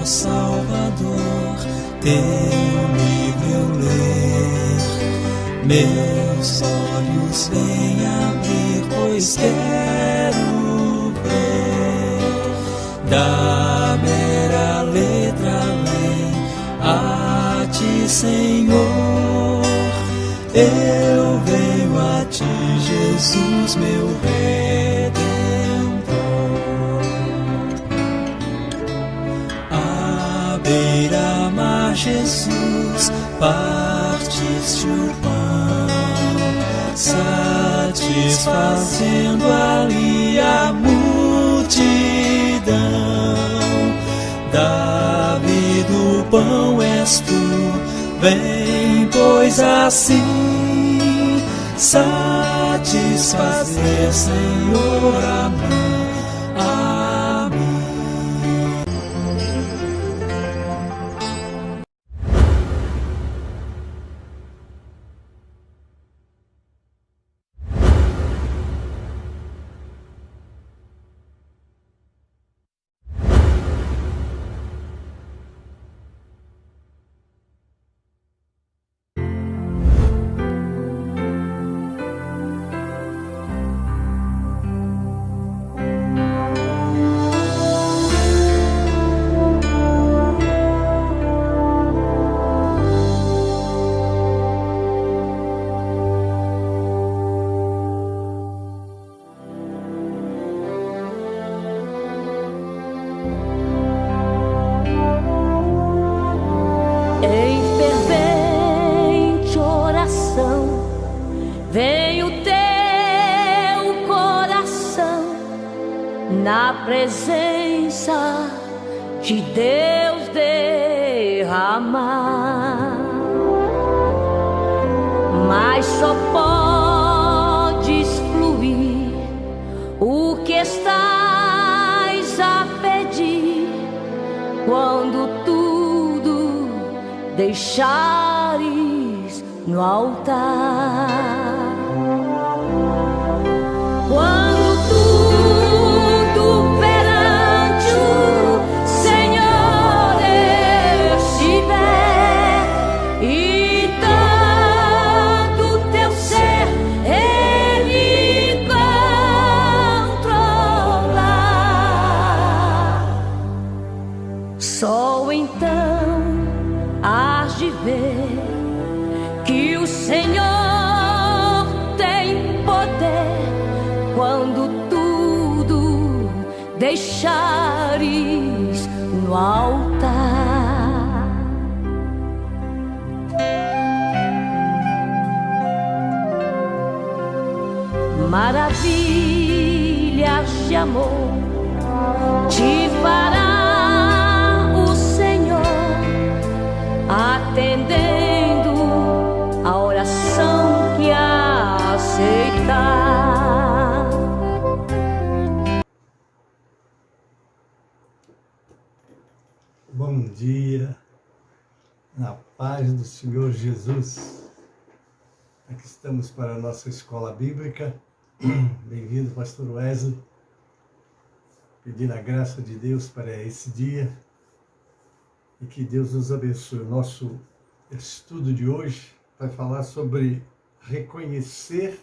Salvador, teu livro eu ler, meus olhos vem abrir, pois quero ver da mera letra além a ti, Senhor. Eu venho a ti, Jesus, meu Redentor. À beira-mar, Jesus, partiste o pão, satisfazendo ali a multidão. Davi do pão és tu, vem, pois assim satisfazer, Senhor, a mim. Na presença de Deus derramar, mas só podes fluir o que estás a pedir quando tudo deixares no altar. Só então hás de ver que o Senhor tem poder quando tudo deixares no altar. Maravilhas de amor te fará atendendo a oração que aceitar. Bom dia, na paz do Senhor Jesus. Aqui estamos para a nossa escola bíblica. Bem-vindo, pastor Wesley. Pedindo a graça de Deus para esse dia. E que Deus nos abençoe. O nosso estudo de hoje vai falar sobre reconhecer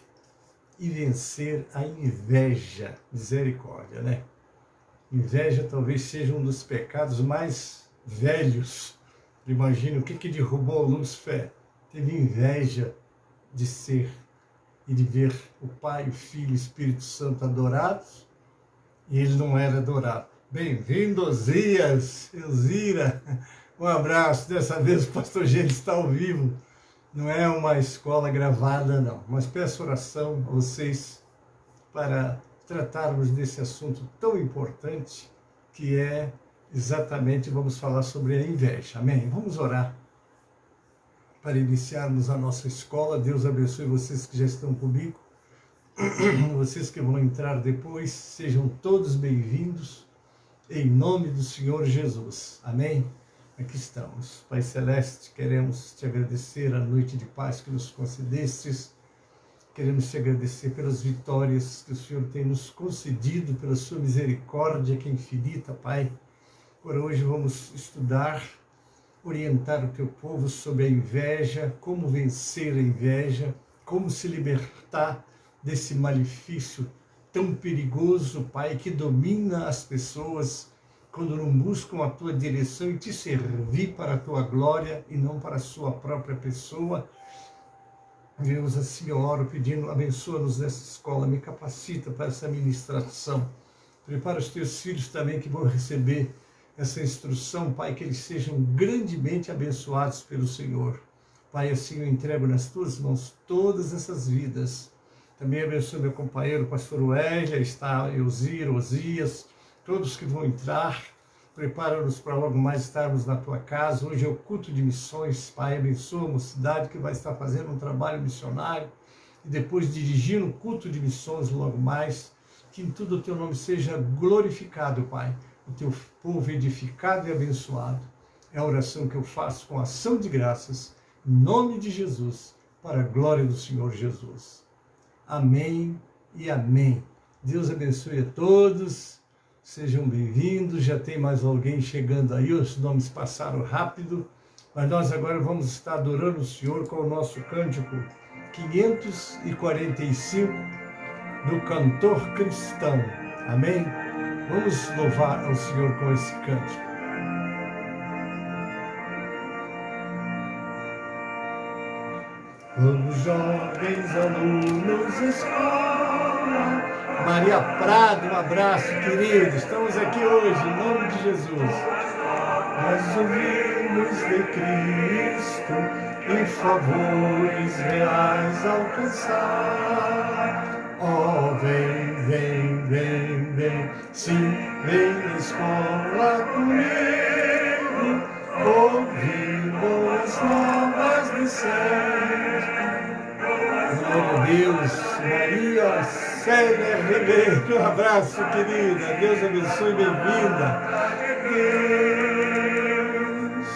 e vencer a inveja. Misericórdia, né? Inveja talvez seja um dos pecados mais velhos. Imagina o que derrubou Lúcifer. Teve inveja de ser e de ver o Pai, o Filho e o Espírito Santo adorados, e ele não era adorado. Bem-vindo, Osias, Elzira, um abraço. Dessa vez o pastor Gênesis está ao vivo, não é uma escola gravada não, mas peço oração a vocês para tratarmos desse assunto tão importante que é exatamente, vamos falar sobre a inveja, amém? Vamos orar para iniciarmos a nossa escola. Deus abençoe vocês que já estão comigo, vocês que vão entrar depois, sejam todos bem-vindos. Em nome do Senhor Jesus. Amém? Aqui estamos. Pai Celeste, queremos te agradecer a noite de paz que nos concedestes. Queremos te agradecer pelas vitórias que o Senhor tem nos concedido, pela sua misericórdia que é infinita, Pai. Por hoje vamos estudar, orientar o teu povo sobre a inveja, como vencer a inveja, como se libertar desse malefício tão perigoso, Pai, que domina as pessoas quando não buscam a tua direção e te servir para a tua glória e não para a sua própria pessoa. Deus, assim eu oro pedindo, abençoa-nos nessa escola, me capacita para essa ministração. Prepara os teus filhos também que vão receber essa instrução, Pai, que eles sejam grandemente abençoados pelo Senhor. Pai, assim eu entrego nas tuas mãos todas essas vidas. Também abençoa meu companheiro, pastor Wesley, está Elzira, Osias, todos que vão entrar. Prepara-nos para logo mais estarmos na tua casa. Hoje é o culto de missões, Pai. Abençoa a mocidade que vai estar fazendo um trabalho missionário e depois dirigindo o culto de missões logo mais. Que em tudo o teu nome seja glorificado, Pai. O teu povo edificado e abençoado. É a oração que eu faço com ação de graças, em nome de Jesus, para a glória do Senhor Jesus. Amém e amém. Deus abençoe a todos. Sejam bem-vindos, já tem mais alguém chegando aí, os nomes passaram rápido, mas nós agora vamos estar adorando o Senhor com o nosso cântico 545 do cantor cristão, amém? Vamos louvar ao Senhor com esse cântico. Vamos, jovens alunos, escola. Maria Prado, um abraço, querido. Estamos aqui hoje, em nome de Jesus. Nós ouvimos de Cristo em favores reais alcançar. Oh, vem, vem, vem, vem, sim, vem na escola comigo, ouvir boas novas do céu. Glória a Deus, Maria Célia Ribeiro, um abraço, querida. Deus abençoe, bem-vinda. Deus,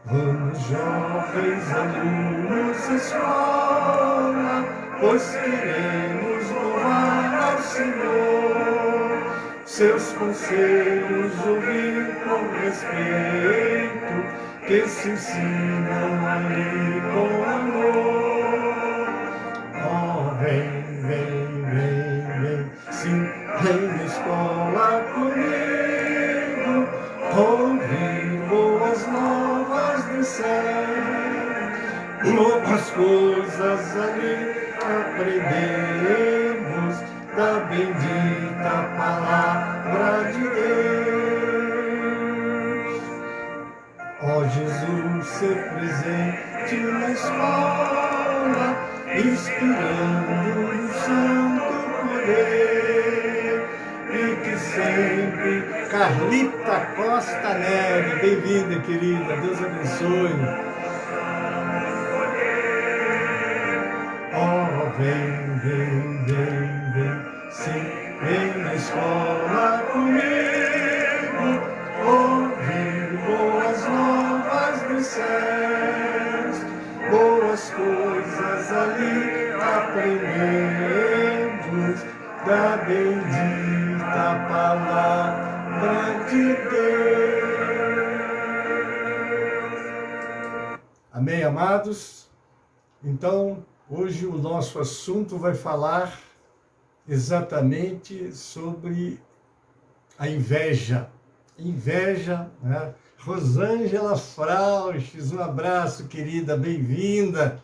vamos, jovens alunos, escola, pois queremos louvar ao Senhor. Seus conselhos ouvir com respeito, que se ensinam ali com amor. Vem, vem, vem, vem, sim, vem na escola comigo, ouvir boas novas do céu. Boas coisas ali aprendemos da bendita palavra de Deus. Ó Jesus, ser presente na escola, inspirando o santo poder, e que sempre Carlita Costa Neve, bem-vinda, querida, Deus abençoe. Oh, vem, vem, vem, vem, sim, vem na escola comigo, ouvir boas novas dos céus, boas coisas ali aprendemos da bendita palavra de Deus. Amém, amados? Então, hoje o nosso assunto vai falar exatamente sobre a inveja. Inveja, né? Rosângela Frauches, um abraço, querida, bem-vinda.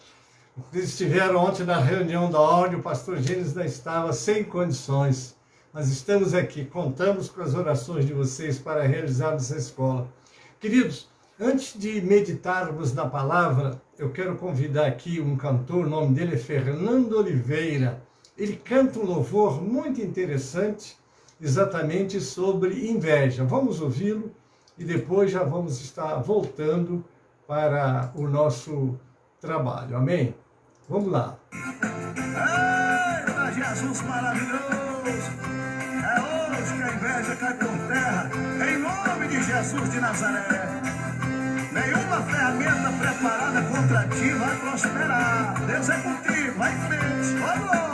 Eles estiveram ontem na reunião da ordem, o pastor Gênesis não estava sem condições, mas estamos aqui, contamos com as orações de vocês para realizarmos essa escola. Queridos, antes de meditarmos na palavra, eu quero convidar aqui um cantor, o nome dele é Fernando Oliveira. Ele canta um louvor muito interessante, exatamente sobre inveja. Vamos ouvi-lo e depois já vamos estar voltando para o nosso trabalho. Amém? Vamos lá. Eita, Jesus maravilhoso! É hoje que a inveja cai por terra, em nome de Jesus de Nazaré. Nenhuma ferramenta preparada contra ti vai prosperar. Deus é contigo, vai em frente. Ó glória!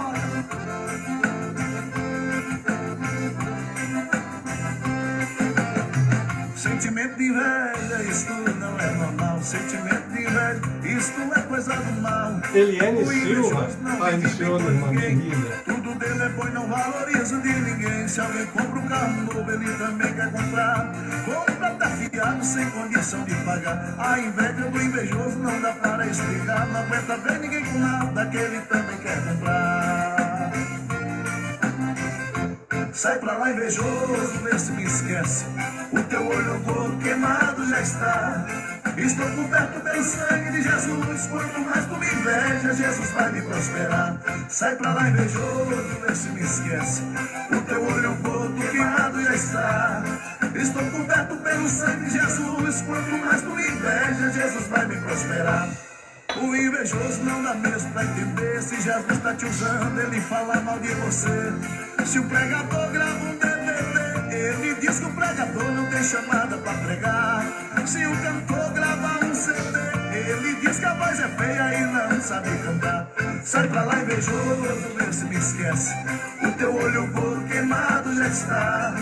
inveja, isto não é normal. Sentimento de inveja, isto é coisa do mal. Eliane O Silva, invejoso não Pai do vive Senhor, com irmã ninguém. querida. Tudo dele é bom e não valoriza de ninguém. Se alguém compra um carro novo, ele também quer comprar. Compra até fiado, sem condição de pagar. A inveja do invejoso não dá para explicar. Não aguenta ver ninguém com nada que ele também quer comprar. Sai pra lá, invejoso, vê se me esquece. O teu olho gordo queimado já está. Estou coberto pelo sangue de Jesus. Quanto mais tu me inveja, Jesus vai me prosperar. Sai pra lá, invejoso, vê se me esquece. O teu olho gordo queimado já está. Estou coberto pelo sangue de Jesus. Quanto mais tu me inveja, Jesus vai me prosperar. O invejoso não dá mesmo pra entender. Se Jesus está te usando, ele fala mal de você. Se o pregador grava um DVD, ele diz que o pregador não tem chamada pra pregar. Se o cantor grava um CD, ele diz que a voz é feia e não sabe cantar. Sai pra lá, invejoso, vê se me esquece. O teu olho gordo queimado já está.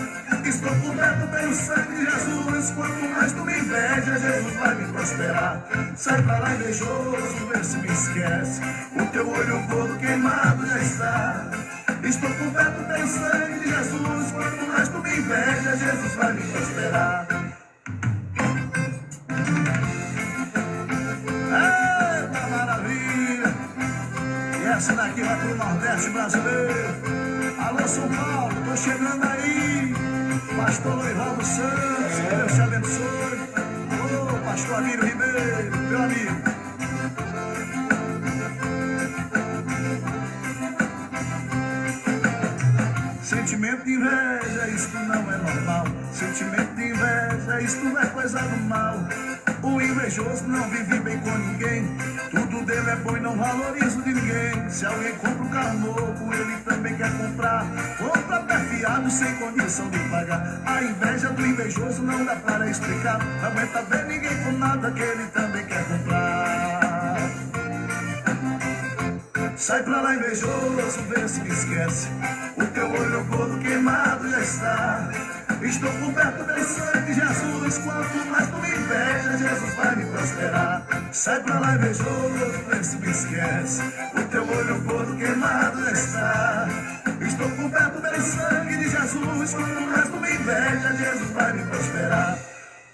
Estou coberto pelo sangue de Jesus. Quanto mais tu me inveja, Jesus vai me prosperar. Sai pra lá, invejoso, vê se me esquece. O teu olho gordo queimado já está. Estou coberto pelo sangue de Jesus. Quanto mais tu me inveja, Jesus vai me prosperar. Eita maravilha! E essa daqui vai pro Nordeste brasileiro. Alô, São Paulo, tô chegando aí. Pastor Loivaldo Santos, que Deus te abençoe. Alô, pastor Amílio Ribeiro, meu amigo. Sentimento de inveja, isto não é normal. Sentimento de inveja, isto não é coisa do mal. O invejoso não vive bem com ninguém. Tudo dele é bom e não valoriza de ninguém. Se alguém compra um carro novo, ele também quer comprar. Compra até fiado, sem condição de pagar. A inveja do invejoso não dá para explicar. Não aguenta ver ninguém com nada que ele também quer comprar. Sai pra lá, invejoso, vê se me esquece. O teu olho gordo queimado já está. Estou coberto pelo sangue de Jesus. Quanto mais tu me inveja, Jesus vai me prosperar. Sai pra lá, invejoso, vê se me esquece. O teu olho gordo queimado já está. Estou coberto pelo sangue de Jesus. Quanto mais tu me inveja, Jesus vai me prosperar.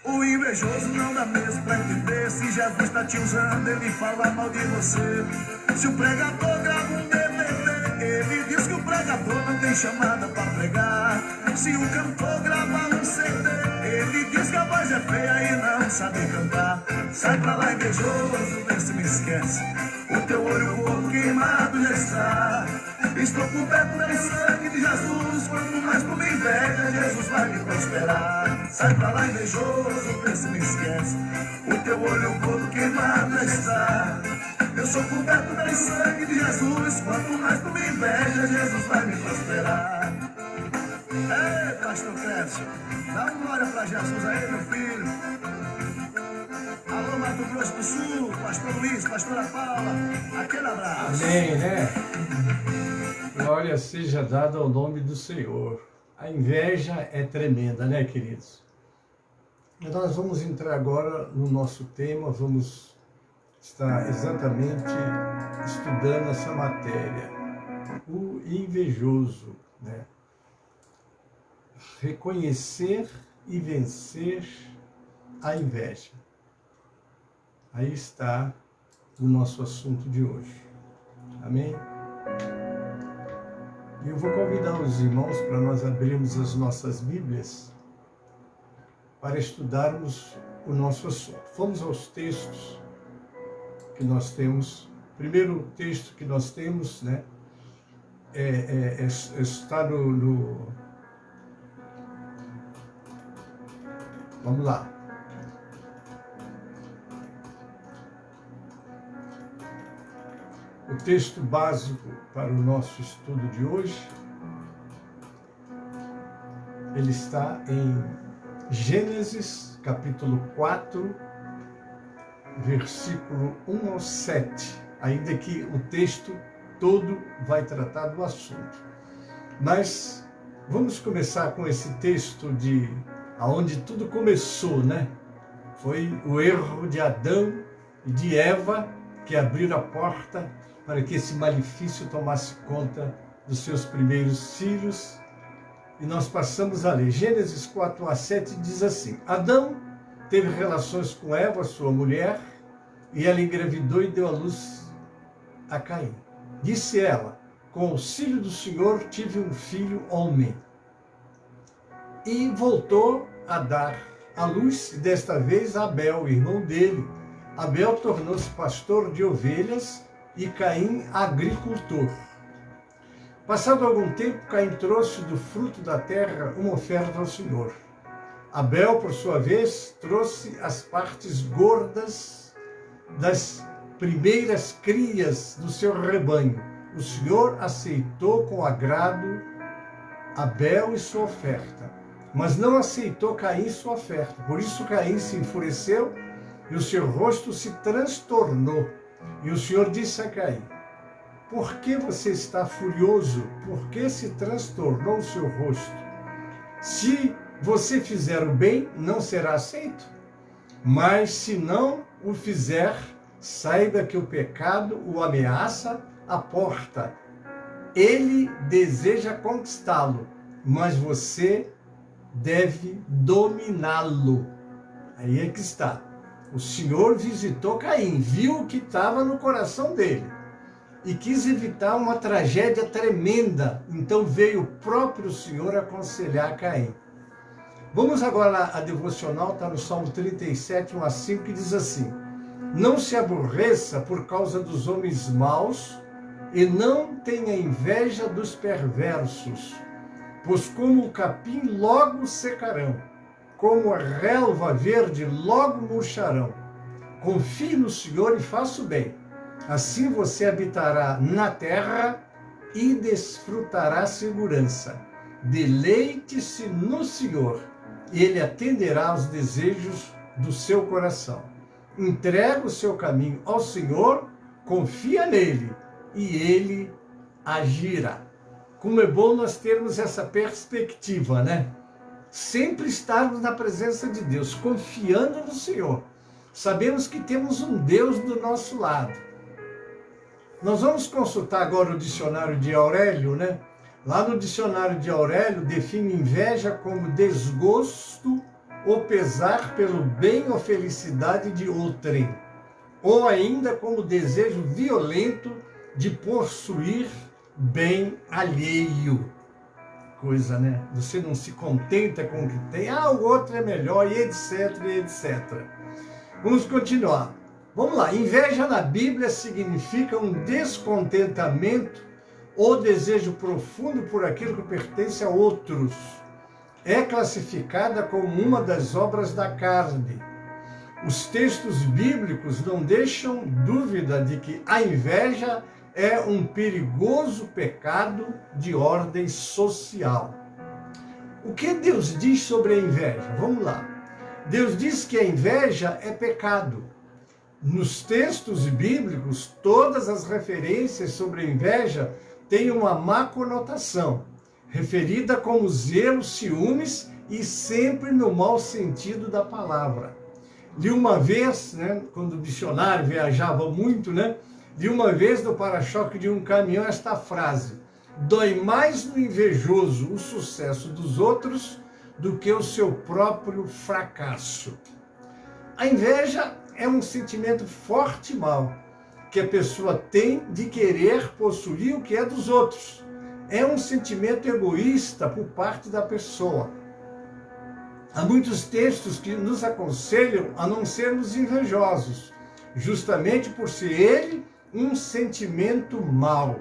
O invejoso não dá mesmo pra entender. Se Jesus está te usando, ele fala mal de você. Se o pregador grava um DVD, ele diz que o pregador não tem chamada pra pregar. Se o cantor grava um CD, ele diz que a voz é feia e não sabe cantar. Sai pra lá, invejoso, vê se me esquece. O teu olho gordo queimado já está. Estou coberto pelo sangue de Jesus. Quanto mais tu me inveja, Jesus vai me prosperar. Sai pra lá, invejoso, vê se me esquece. O teu olho gordo queimado já está. Eu sou coberto pelo sangue de Jesus. Quanto mais tu me inveja, Jesus vai me prosperar. Ei, pastor Clécio, dá uma glória pra Jesus aí, meu filho. Alô, Mato Grosso do Sul, pastor Luiz, pastora Paula, aquele abraço. Amém, né? Glória seja dada ao nome do Senhor. A inveja é tremenda, né, queridos? E nós vamos entrar agora no nosso tema, vamos estar exatamente estudando essa matéria. O invejoso, né? Reconhecer e vencer a inveja. Aí está o nosso assunto de hoje. Amém? E eu vou convidar os irmãos para nós abrirmos as nossas Bíblias para estudarmos o nosso assunto. Vamos aos textos que nós temos. O primeiro texto que nós temos, né, está no... Vamos lá. O texto básico para o nosso estudo de hoje, ele está em Gênesis, capítulo 4, versículo 1 ao 7. Ainda que o texto todo vai tratar do assunto. Mas vamos começar com esse texto de aonde tudo começou, né? Foi o erro de Adão e de Eva que abriram a porta para que esse malefício tomasse conta dos seus primeiros filhos. E nós passamos a ler. Gênesis 4:7 diz assim: Adão teve relações com Eva, sua mulher, e ela engravidou e deu à luz a Caim. Disse ela: com o auxílio do Senhor tive um filho homem. E voltou a dar à luz, desta vez a Abel, irmão dele. Abel tornou-se pastor de ovelhas e Caim agricultor. Passado algum tempo, Caim trouxe do fruto da terra uma oferta ao Senhor. Abel, por sua vez, trouxe as partes gordas das primeiras crias do seu rebanho. O Senhor aceitou com agrado Abel e sua oferta, mas não aceitou Caim sua oferta. Por isso Caim se enfureceu e o seu rosto se transtornou. E o Senhor disse a Caim: por que você está furioso? Por que se transtornou o seu rosto? Se você fizer o bem, não será aceito. Mas se não o fizer, saiba que o pecado o ameaça à porta. Ele deseja conquistá-lo, mas você deve dominá-lo. Aí é que está. O Senhor visitou Caim, viu o que estava no coração dele e quis evitar uma tragédia tremenda. Então veio o próprio Senhor aconselhar Caim. Vamos agora à devocional, está no Salmo 37, 1-5, que diz assim: não se aborreça por causa dos homens maus e não tenha inveja dos perversos, pois como o capim logo secarão, como a relva verde logo murcharão. Confie no Senhor e faça o bem. Assim você habitará na terra e desfrutará segurança. Deleite-se no Senhor, Ele atenderá aos desejos do seu coração. Entrega o seu caminho ao Senhor, confia nele e Ele agirá. Como é bom nós termos essa perspectiva, né? Sempre estarmos na presença de Deus, confiando no Senhor. Sabemos que temos um Deus do nosso lado. Nós vamos consultar agora o dicionário de Aurélio, né? Lá no dicionário de Aurélio define inveja como desgosto ou pesar pelo bem ou felicidade de outrem, ou ainda como desejo violento de possuir bem alheio. Coisa, né? Você não se contenta com o que tem, o outro é melhor, e etc, e etc. Vamos continuar. Vamos lá. Inveja na Bíblia significa um descontentamento ou desejo profundo por aquilo que pertence a outros. É classificada como uma das obras da carne. Os textos bíblicos não deixam dúvida de que a inveja é um perigoso pecado de ordem social. O que Deus diz sobre a inveja? Vamos lá. Deus diz que a inveja é pecado. Nos textos bíblicos, todas as referências sobre a inveja têm uma má conotação, referida como zelo, ciúmes e sempre no mau sentido da palavra. Li uma vez, né, quando o dicionário viajava muito, né, li uma vez no para-choque de um caminhão esta frase: dói mais no invejoso o sucesso dos outros do que o seu próprio fracasso. A inveja é um sentimento forte e mau que a pessoa tem de querer possuir o que é dos outros. É um sentimento egoísta por parte da pessoa. Há muitos textos que nos aconselham a não sermos invejosos, justamente por ser ele um sentimento mau,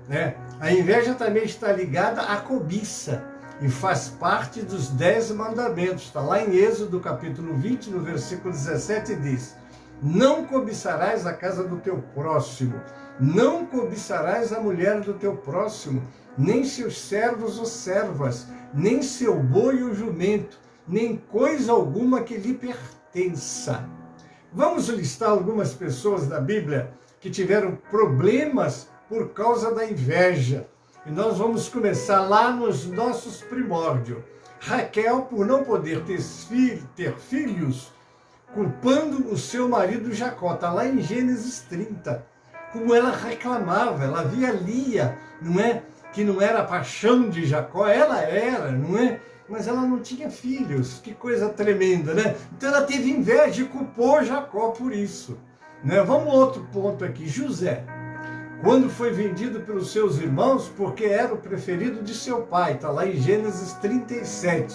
né? A inveja também está ligada à cobiça e faz parte dos 10 mandamentos. Está lá em Êxodo capítulo 20, no versículo 17, diz: não cobiçarás a casa do teu próximo, não cobiçarás a mulher do teu próximo, nem seus servos ou servas, nem seu boi ou jumento, nem coisa alguma que lhe pertença. Vamos listar algumas pessoas da Bíblia que tiveram problemas por causa da inveja. E nós vamos começar lá nos nossos primórdios. Raquel, por não poder ter filhos, culpando o seu marido Jacó. Está lá em Gênesis 30. Como ela reclamava, ela via Lia, não é? Que não era a paixão de Jacó, ela era, não é? Mas ela não tinha filhos, que coisa tremenda, né? Então ela teve inveja e culpou Jacó por isso, né? Vamos a outro ponto aqui, José. Quando foi vendido pelos seus irmãos, porque era o preferido de seu pai, está lá em Gênesis 37.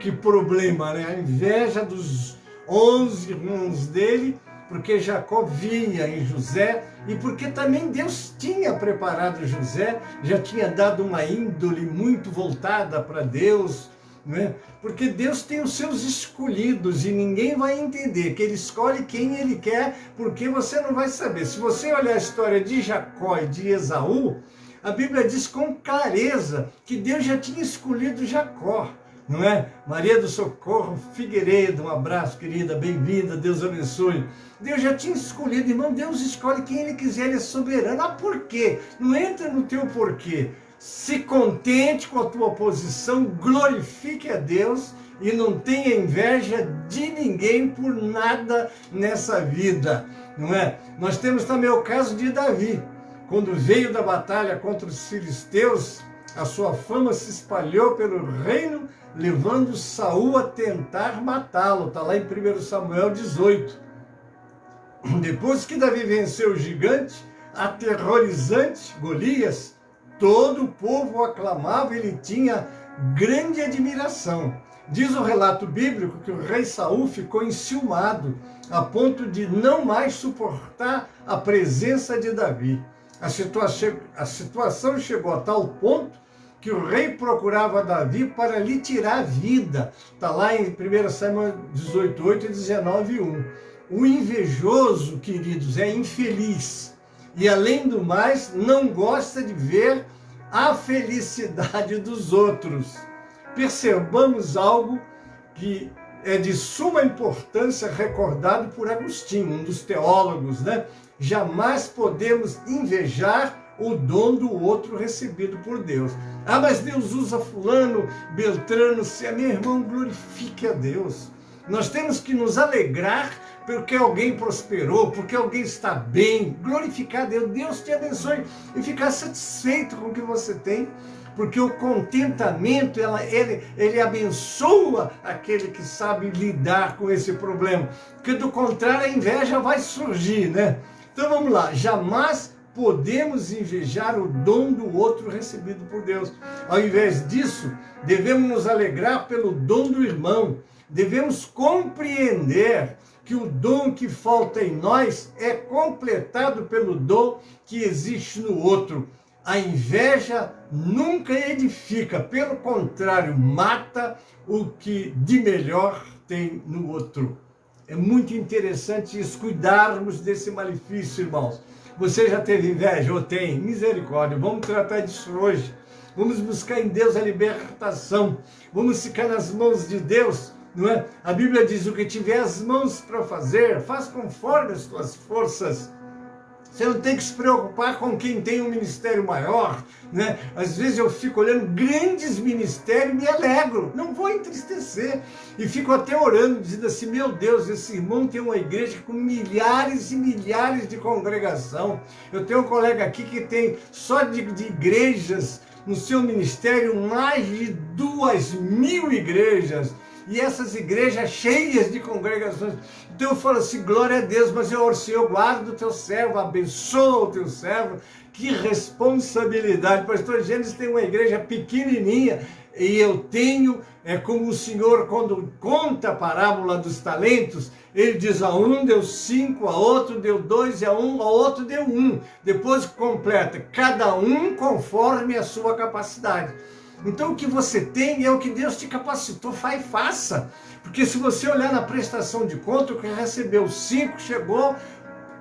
Que problema, né? A inveja dos 11 irmãos dele, porque Jacó via em José e porque também Deus tinha preparado José, já tinha dado uma índole muito voltada para Deus, né? Porque Deus tem os seus escolhidos e ninguém vai entender que ele escolhe quem ele quer, porque você não vai saber. Se você olhar a história de Jacó e de Esaú, a Bíblia diz com clareza que Deus já tinha escolhido Jacó. Não é? Maria do Socorro Figueiredo, um abraço, querida, bem-vinda, Deus abençoe. Deus já tinha escolhido, irmão, Deus escolhe quem ele quiser, ele é soberano. Ah, por quê? Não entra no teu porquê. Se contente com a tua posição, glorifique a Deus e não tenha inveja de ninguém por nada nessa vida, não é? Nós temos também o caso de Davi, quando veio da batalha contra os filisteus, a sua fama se espalhou pelo reino, levando Saul a tentar matá-lo. Está lá em 1 Samuel 18. Depois que Davi venceu o gigante, aterrorizante Golias, todo o povo o aclamava e ele tinha grande admiração. Diz o relato bíblico que o rei Saul ficou enciumado, a ponto de não mais suportar a presença de Davi. A situação chegou a tal ponto que o rei procurava Davi para lhe tirar a vida. Está lá em 1 Samuel 18:8 e 19:1. O invejoso, queridos, é infeliz. E além do mais, não gosta de ver a felicidade dos outros. Percebamos algo que é de suma importância, recordado por Agostinho, um dos teólogos, né? Jamais podemos invejar o dom do outro recebido por Deus. Ah, mas Deus usa fulano, Beltrano, meu irmão, glorifique a Deus. Nós temos que nos alegrar porque alguém prosperou, porque alguém está bem, glorificar a Deus. Deus te abençoe e ficar satisfeito com o que você tem, porque o contentamento, ele abençoa aquele que sabe lidar com esse problema, porque do contrário a inveja vai surgir, né? Então vamos lá, jamais podemos invejar o dom do outro recebido por Deus. Ao invés disso, devemos nos alegrar pelo dom do irmão. Devemos compreender que o dom que falta em nós é completado pelo dom que existe no outro. A inveja nunca edifica, pelo contrário, mata o que de melhor tem no outro. É muito interessante isso, cuidarmos desse malefício, irmãos. Você já teve inveja ou tem? Misericórdia, vamos tratar disso hoje. Vamos buscar em Deus a libertação. Vamos ficar nas mãos de Deus, não é? A Bíblia diz, o que tiver as mãos para fazer, faz conforme as tuas forças. Você não tem que se preocupar com quem tem um ministério maior, né? Às vezes eu fico olhando grandes ministérios e me alegro, não vou entristecer. E fico até orando, dizendo assim, meu Deus, esse irmão tem uma igreja com milhares e milhares de congregação. Eu tenho um colega aqui que tem só de igrejas no seu ministério mais de 2.000 igrejas. E essas igrejas cheias de congregações. Então eu falo assim, glória a Deus, mas Senhor, guarda o teu servo, abençoa o teu servo. Que responsabilidade. Pastor Gênesis tem uma igreja pequenininha e eu tenho, como o Senhor, quando conta a parábola dos talentos, ele diz, a um deu 5, a outro deu 2, e a outro deu 1. Depois completa, cada um conforme a sua capacidade. Então o que você tem é o que Deus te capacitou, faça. Porque se você olhar na prestação de conta, o que recebeu 5 chegou,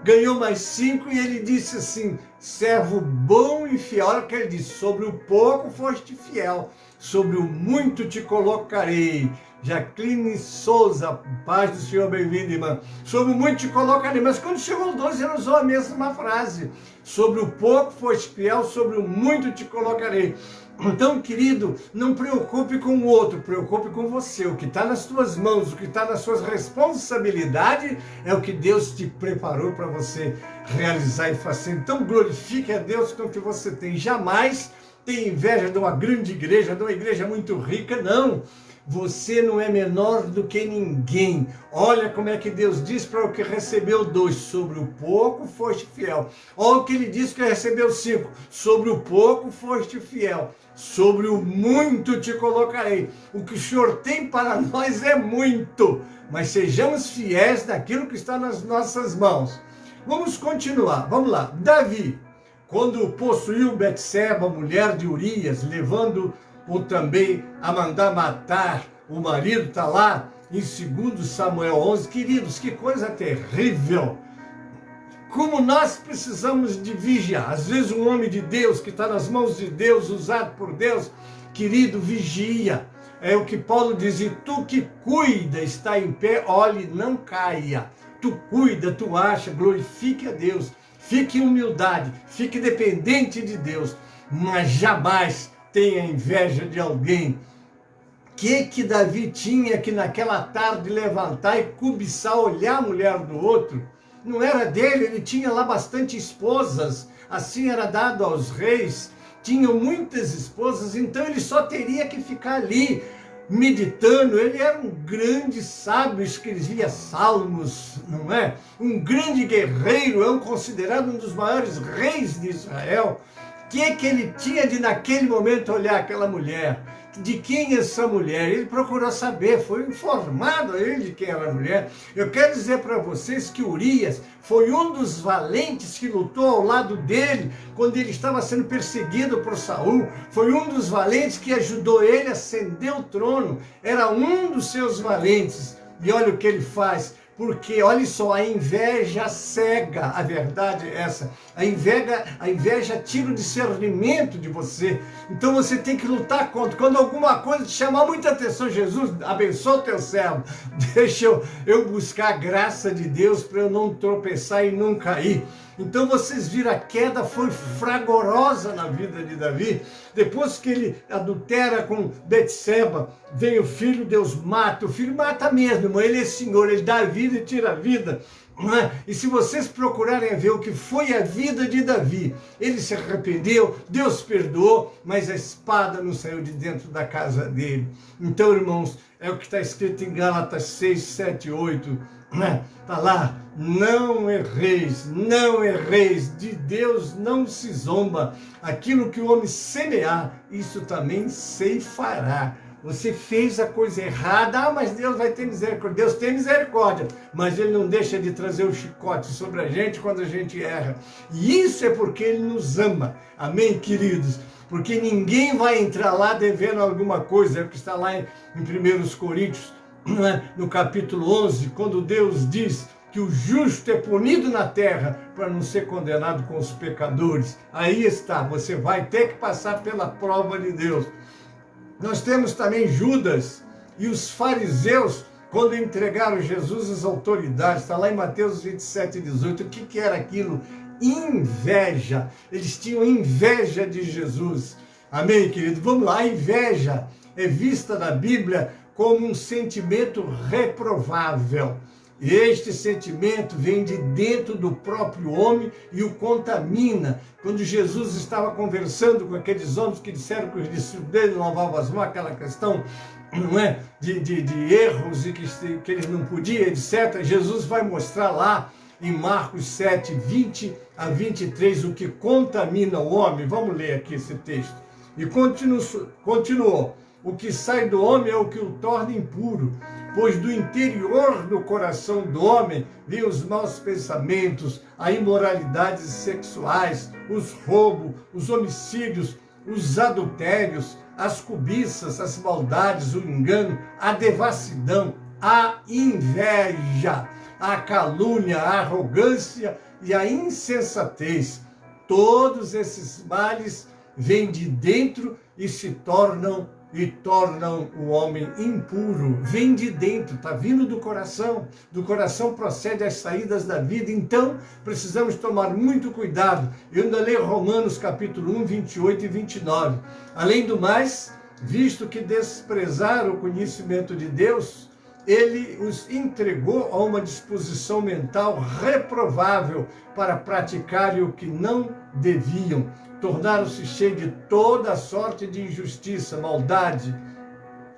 ganhou mais 5 e ele disse assim, servo bom e fiel. Olha o que ele disse, sobre o pouco foste fiel, sobre o muito te colocarei. Jacqueline Souza, paz do Senhor, bem-vinda, irmã. Sobre o muito te colocarei, mas quando chegou o 12 ele usou a mesma frase. Sobre o pouco foste fiel, sobre o muito te colocarei. Então, querido, não preocupe com o outro, preocupe com você. O que está nas tuas mãos, o que está nas suas responsabilidades, é o que Deus te preparou para você realizar e fazer. Então, glorifique a Deus com o que você tem. Jamais tenha inveja de uma grande igreja, de uma igreja muito rica, não. Você não é menor do que ninguém. Olha como é que Deus diz para o que recebeu 2, sobre o pouco foste fiel. Olha o que ele diz que recebeu 5, sobre o pouco foste fiel. Sobre o muito te colocarei. O que o Senhor tem para nós é muito, mas sejamos fiéis naquilo que está nas nossas mãos. Vamos continuar, vamos lá. Davi, quando possuiu Betseba, mulher de Urias, levando-o também a mandar matar o marido, está lá em 2 Samuel 11. Queridos, que coisa terrível! Como nós precisamos de vigiar. Às vezes um homem de Deus, que está nas mãos de Deus, usado por Deus, querido, vigia. É o que Paulo diz: e tu que cuida, está em pé, olhe, não caia. Tu cuida, tu acha, glorifique a Deus. Fique em humildade, fique dependente de Deus, mas jamais tenha inveja de alguém. Que Davi tinha que naquela tarde levantar e cobiçar, olhar a mulher do outro? Não era dele, ele tinha lá bastante esposas, assim era dado aos reis, tinham muitas esposas, então ele só teria que ficar ali, meditando. Ele era um grande sábio, escrevia salmos, não é? Um grande guerreiro, é considerado um dos maiores reis de Israel. Que ele tinha de naquele momento olhar aquela mulher? De quem é essa mulher? Ele procurou saber, foi informado a ele de quem era a mulher. Eu quero dizer para vocês que Urias foi um dos valentes que lutou ao lado dele quando ele estava sendo perseguido por Saul. Foi um dos valentes que ajudou ele a ascender o trono. Era um dos seus valentes. E olha o que ele faz. Porque, olha só, a inveja cega, a verdade é essa. A inveja tira o discernimento de você. Então você tem que lutar contra. Quando alguma coisa te chamar muita atenção, Jesus, abençoa o teu servo. Deixa eu buscar a graça de Deus para eu não tropeçar e não cair. Então vocês viram, a queda foi fragorosa na vida de Davi. Depois que ele adultera com Betseba, vem o filho, Deus mata. O filho mata mesmo, irmão. Ele é Senhor, ele dá a vida e tira a vida. E se vocês procurarem ver o que foi a vida de Davi, ele se arrependeu, Deus perdoou, mas a espada não saiu de dentro da casa dele. Então, irmãos, é o que está escrito em Gálatas 6, 7, 8. Está lá: não erreis, de Deus não se zomba. Aquilo que o homem semear, isso também ceifará. Você fez a coisa errada, mas Deus vai ter misericórdia. Deus tem misericórdia, mas Ele não deixa de trazer o chicote sobre a gente quando a gente erra. E isso é porque Ele nos ama. Amém, queridos? Porque ninguém vai entrar lá devendo alguma coisa. É o que está lá em 1 Coríntios, no capítulo 11, quando Deus diz que o justo é punido na terra para não ser condenado com os pecadores. Aí está, você vai ter que passar pela prova de Deus. Nós temos também Judas e os fariseus, quando entregaram Jesus às autoridades. Está lá em Mateus 27, 18. O que era aquilo? Inveja. Eles tinham inveja de Jesus. Amém, querido? Vamos lá. A inveja é vista na Bíblia como um sentimento reprovável. E este sentimento vem de dentro do próprio homem e o contamina. Quando Jesus estava conversando com aqueles homens que disseram que os discípulos dele lavavam as mãos, aquela questão, não é, de erros e que eles não podiam, etc. Jesus vai mostrar lá em Marcos 7, 20 a 23, o que contamina o homem. Vamos ler aqui esse texto. E continuou: o que sai do homem é o que o torna impuro, pois do interior do coração do homem vêm os maus pensamentos, as imoralidades sexuais, os roubos, os homicídios, os adultérios, as cobiças, as maldades, o engano, a devassidão, a inveja, a calúnia, a arrogância e a insensatez. Todos esses males vêm de dentro e se tornam e tornam o homem impuro. Vem de dentro, está vindo do coração. Do coração procede as saídas da vida. Então, precisamos tomar muito cuidado. Eu ainda leio Romanos capítulo 1, 28 e 29. Além do mais, visto que desprezaram o conhecimento de Deus, ele os entregou a uma disposição mental reprovável para praticarem o que não deviam. Tornaram-se cheios de toda sorte de injustiça, maldade,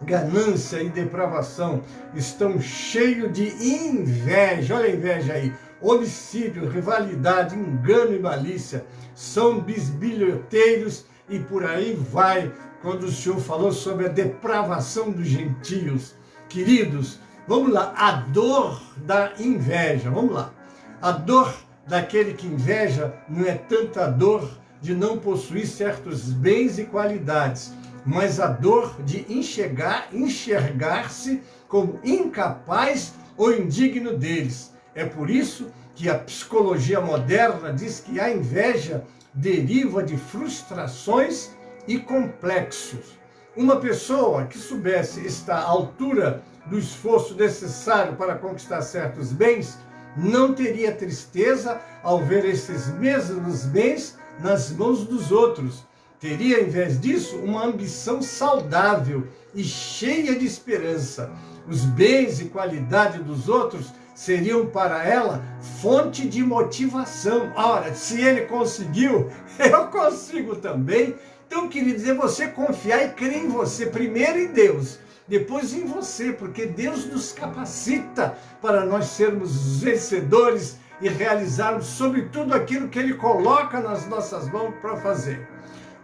ganância e depravação. Estão cheios de inveja, olha a inveja aí, homicídio, rivalidade, engano e malícia. São bisbilhoteiros e por aí vai, quando o Senhor falou sobre a depravação dos gentios. Queridos, vamos lá, a dor da inveja, vamos lá. A dor daquele que inveja não é tanta dor de não possuir certos bens e qualidades, mas a dor de enxergar-se como incapaz ou indigno deles. É por isso que a psicologia moderna diz que a inveja deriva de frustrações e complexos. Uma pessoa que soubesse estar à altura do esforço necessário para conquistar certos bens, não teria tristeza ao ver esses mesmos bens nas mãos dos outros. Teria, em vez disso, uma ambição saudável e cheia de esperança. Os bens e qualidade dos outros seriam para ela fonte de motivação. Ora, se ele conseguiu, eu consigo também. Então, queridos, é você confiar e crer em você, primeiro em Deus, depois em você, porque Deus nos capacita para nós sermos vencedores e realizarmos sobretudo aquilo que Ele coloca nas nossas mãos para fazer.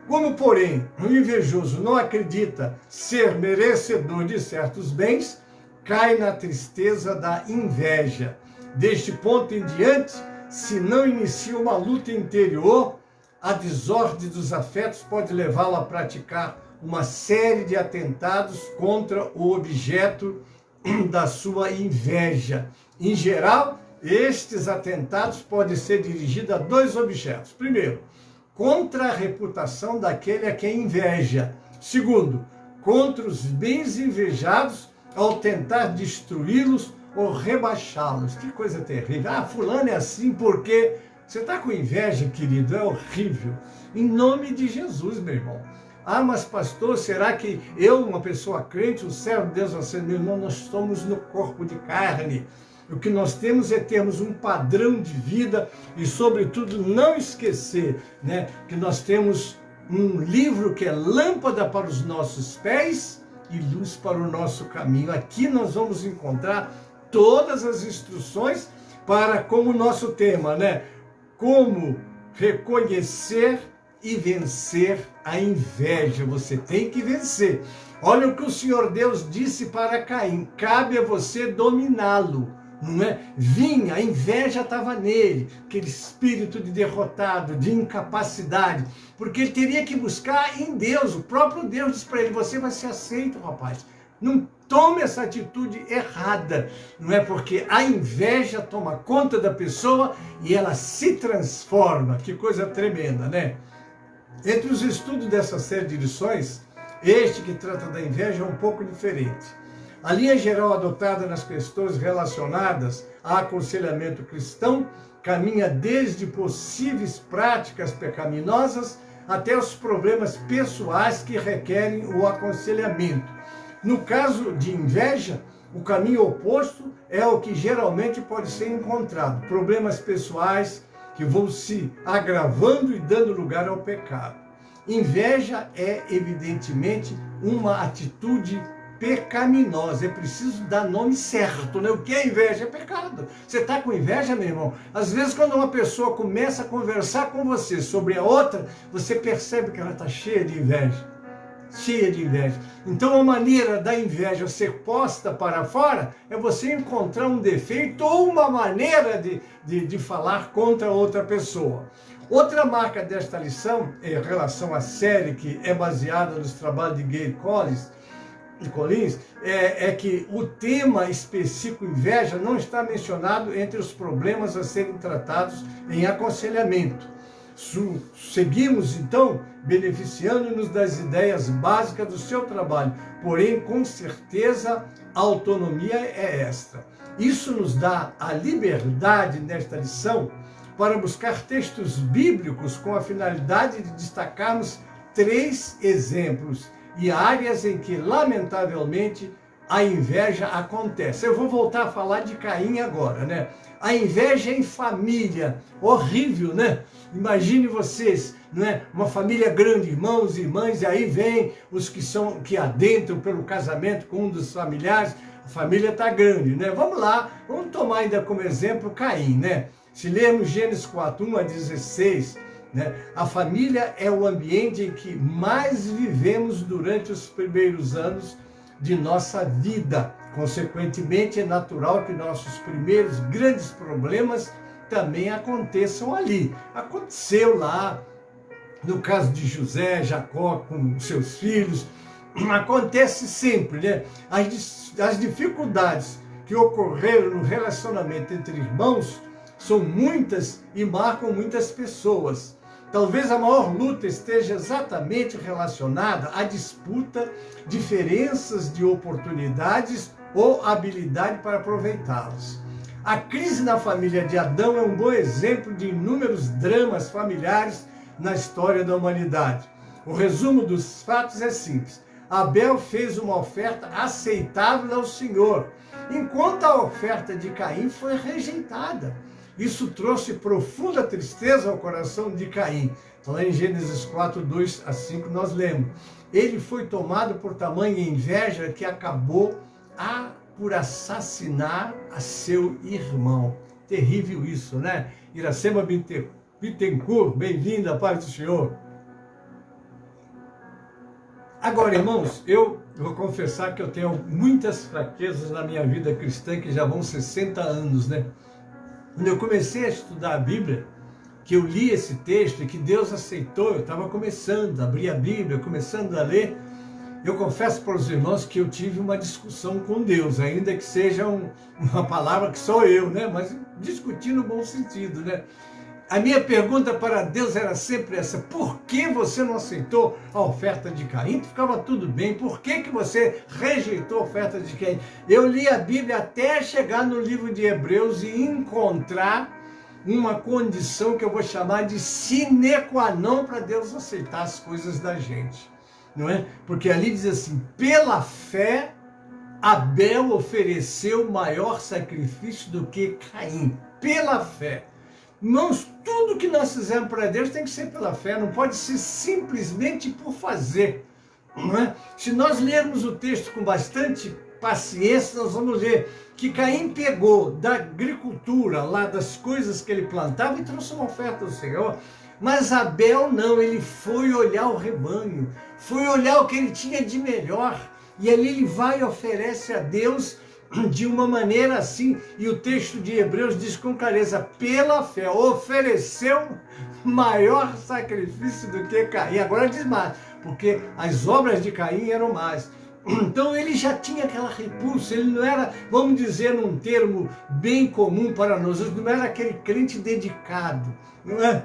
Como, porém, o invejoso não acredita ser merecedor de certos bens, cai na tristeza da inveja. Deste ponto em diante, se não inicia uma luta interior, a desordem dos afetos pode levá-lo a praticar uma série de atentados contra o objeto da sua inveja. Em geral, estes atentados podem ser dirigidos a dois objetos. Primeiro, contra a reputação daquele a quem inveja. Segundo, contra os bens invejados ao tentar destruí-los ou rebaixá-los. Que coisa terrível. Ah, fulano é assim porque... Você está com inveja, querido? É horrível. Em nome de Jesus, meu irmão. Ah, mas pastor, será que eu, uma pessoa crente, o servo de Deus, você, meu irmão, nós estamos no corpo de carne. O que nós temos é termos um padrão de vida e, sobretudo, não esquecer, né, que nós temos um livro que é lâmpada para os nossos pés e luz para o nosso caminho. Aqui nós vamos encontrar todas as instruções para, como nosso tema, né? Como reconhecer e vencer a inveja. Você tem que vencer. Olha o que o Senhor Deus disse para Caim: cabe a você dominá-lo, não é? Vinha, a inveja estava nele, aquele espírito de derrotado, de incapacidade, porque ele teria que buscar em Deus. O próprio Deus disse para ele: você vai ser aceito, rapaz. Não tome essa atitude errada, não é? Porque a inveja toma conta da pessoa e ela se transforma. Que coisa tremenda, né? Entre os estudos dessa série de lições, este que trata da inveja é um pouco diferente. A linha geral adotada nas questões relacionadas a aconselhamento cristão caminha desde possíveis práticas pecaminosas até os problemas pessoais que requerem o aconselhamento. No caso de inveja, o caminho oposto é o que geralmente pode ser encontrado. Problemas pessoais que vão se agravando e dando lugar ao pecado. Inveja é, evidentemente, uma atitude pecaminosa. É preciso dar nome certo, né? O que é inveja? É pecado. Você está com inveja, meu irmão? Às vezes, quando uma pessoa começa a conversar com você sobre a outra, você percebe que ela está cheia de inveja. Cheia de inveja. Então, a maneira da inveja ser posta para fora é você encontrar um defeito ou uma maneira de falar contra outra pessoa. Outra marca desta lição, em relação à série que é baseada nos trabalhos de Gary Collins, é que o tema específico inveja não está mencionado entre os problemas a serem tratados em aconselhamento. Seguimos, então, beneficiando-nos das ideias básicas do seu trabalho, porém, com certeza, a autonomia é extra. Isso nos dá a liberdade, nesta lição, para buscar textos bíblicos com a finalidade de destacarmos 3 exemplos e áreas em que, lamentavelmente, a inveja acontece. Eu vou voltar a falar de Caim agora, né? A inveja em família, horrível, né? Imagine vocês, não é? Uma família grande, irmãos e irmãs, e aí vem os que adentram pelo casamento com um dos familiares, a família está grande, né? Vamos lá, vamos tomar ainda como exemplo Caim, né? Se lermos Gênesis 4, 1 a 16, né? A família é o ambiente em que mais vivemos durante os primeiros anos de nossa vida. Consequentemente, é natural que nossos primeiros grandes problemas também aconteçam ali. Aconteceu lá, no caso de José, Jacó com seus filhos, acontece sempre, né? As dificuldades que ocorreram no relacionamento entre irmãos são muitas e marcam muitas pessoas. Talvez a maior luta esteja exatamente relacionada à disputa, diferenças de oportunidades ou habilidade para aproveitá-las. A crise na família de Adão é um bom exemplo de inúmeros dramas familiares na história da humanidade. O resumo dos fatos é simples. Abel fez uma oferta aceitável ao Senhor, enquanto a oferta de Caim foi rejeitada. Isso trouxe profunda tristeza ao coração de Caim. Então, lá em Gênesis 4, 2 a 5, nós lemos. Ele foi tomado por tamanha inveja que acabou por assassinar a seu irmão. Terrível isso, né? Iracema Bittencourt, bem-vinda, paz do Senhor. Agora, irmãos, eu vou confessar que eu tenho muitas fraquezas na minha vida cristã, que já vão 60 anos, né? Quando eu comecei a estudar a Bíblia, que eu li esse texto e que Deus aceitou, eu estava começando a abrir a Bíblia, começando a ler, eu confesso para os irmãos que eu tive uma discussão com Deus, ainda que seja uma palavra que sou eu, né? Mas discutir no bom sentido, né? A minha pergunta para Deus era sempre essa: por que você não aceitou a oferta de Caim? Ficava tudo bem, por que você rejeitou a oferta de Caim? Eu li a Bíblia até chegar no livro de Hebreus e encontrar uma condição que eu vou chamar de sine qua non para Deus aceitar as coisas da gente, não é? Porque ali diz assim: pela fé Abel ofereceu maior sacrifício do que Caim, pela fé. Irmãos, tudo que nós fizermos para Deus tem que ser pela fé, não pode ser simplesmente por fazer, não é? Se nós lermos o texto com bastante paciência, nós vamos ver que Caim pegou da agricultura, lá das coisas que ele plantava, e trouxe uma oferta ao Senhor. Mas Abel não, ele foi olhar o rebanho, foi olhar o que ele tinha de melhor, e ali ele vai e oferece a Deus de uma maneira assim, e o texto de Hebreus diz com clareza: pela fé ofereceu maior sacrifício do que Caim. Agora diz mais, porque as obras de Caim eram mais. Então ele já tinha aquela repulsa, ele não era, vamos dizer num termo bem comum para nós, ele não era aquele crente dedicado, não é?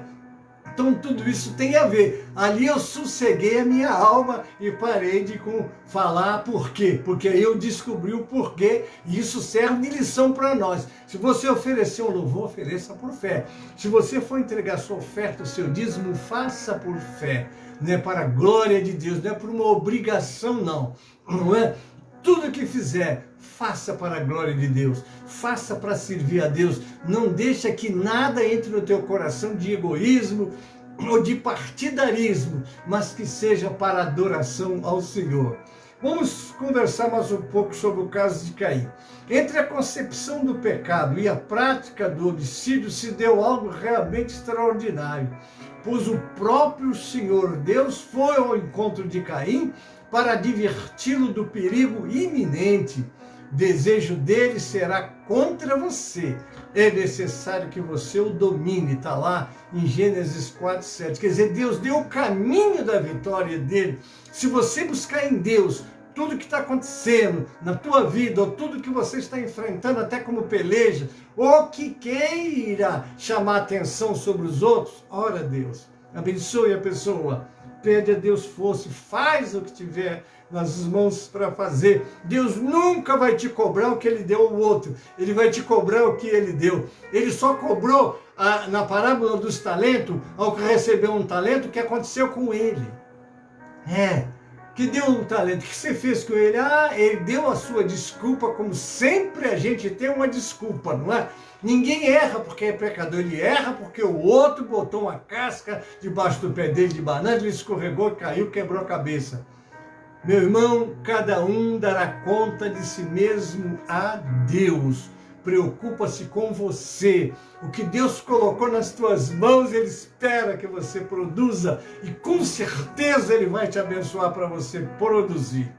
Então tudo isso tem a ver. Ali eu sosseguei a minha alma e parei de falar por quê. Porque aí eu descobri o porquê, e isso serve de lição para nós. Se você oferecer um louvor, ofereça por fé. Se você for entregar sua oferta, o seu dízimo, faça por fé. Não é para a glória de Deus, não é por uma obrigação, não. Não é? Tudo que fizer, faça para a glória de Deus, faça para servir a Deus. Não deixa que nada entre no teu coração de egoísmo ou de partidarismo, mas que seja para adoração ao Senhor. Vamos conversar mais um pouco sobre o caso de Caim. Entre a concepção do pecado e a prática do homicídio se deu algo realmente extraordinário, pois o próprio Senhor Deus foi ao encontro de Caim para adverti-lo do perigo iminente. O desejo dele será contra você. É necessário que você o domine. Está lá em Gênesis 4, 7. Quer dizer, Deus deu o caminho da vitória dele. Se você buscar em Deus tudo que está acontecendo na tua vida, ou tudo que você está enfrentando até como peleja, ou que queira chamar atenção sobre os outros, ora a Deus, abençoe a pessoa, pede a Deus força, faz o que tiver nas mãos para fazer. Deus nunca vai te cobrar o que ele deu ao outro, ele vai te cobrar o que ele deu. Ele só cobrou na parábola dos talentos, ao que recebeu um talento, o que aconteceu com ele. Que deu um talento, o que você fez com ele? Ele deu a sua desculpa, como sempre a gente tem uma desculpa, não é? Ninguém erra porque é pecador, ele erra porque o outro botou uma casca debaixo do pé dele de banana, ele escorregou, caiu, quebrou a cabeça. Meu irmão, cada um dará conta de si mesmo a Deus. Preocupa-se com você. O que Deus colocou nas tuas mãos, Ele espera que você produza. E com certeza Ele vai te abençoar para você produzir.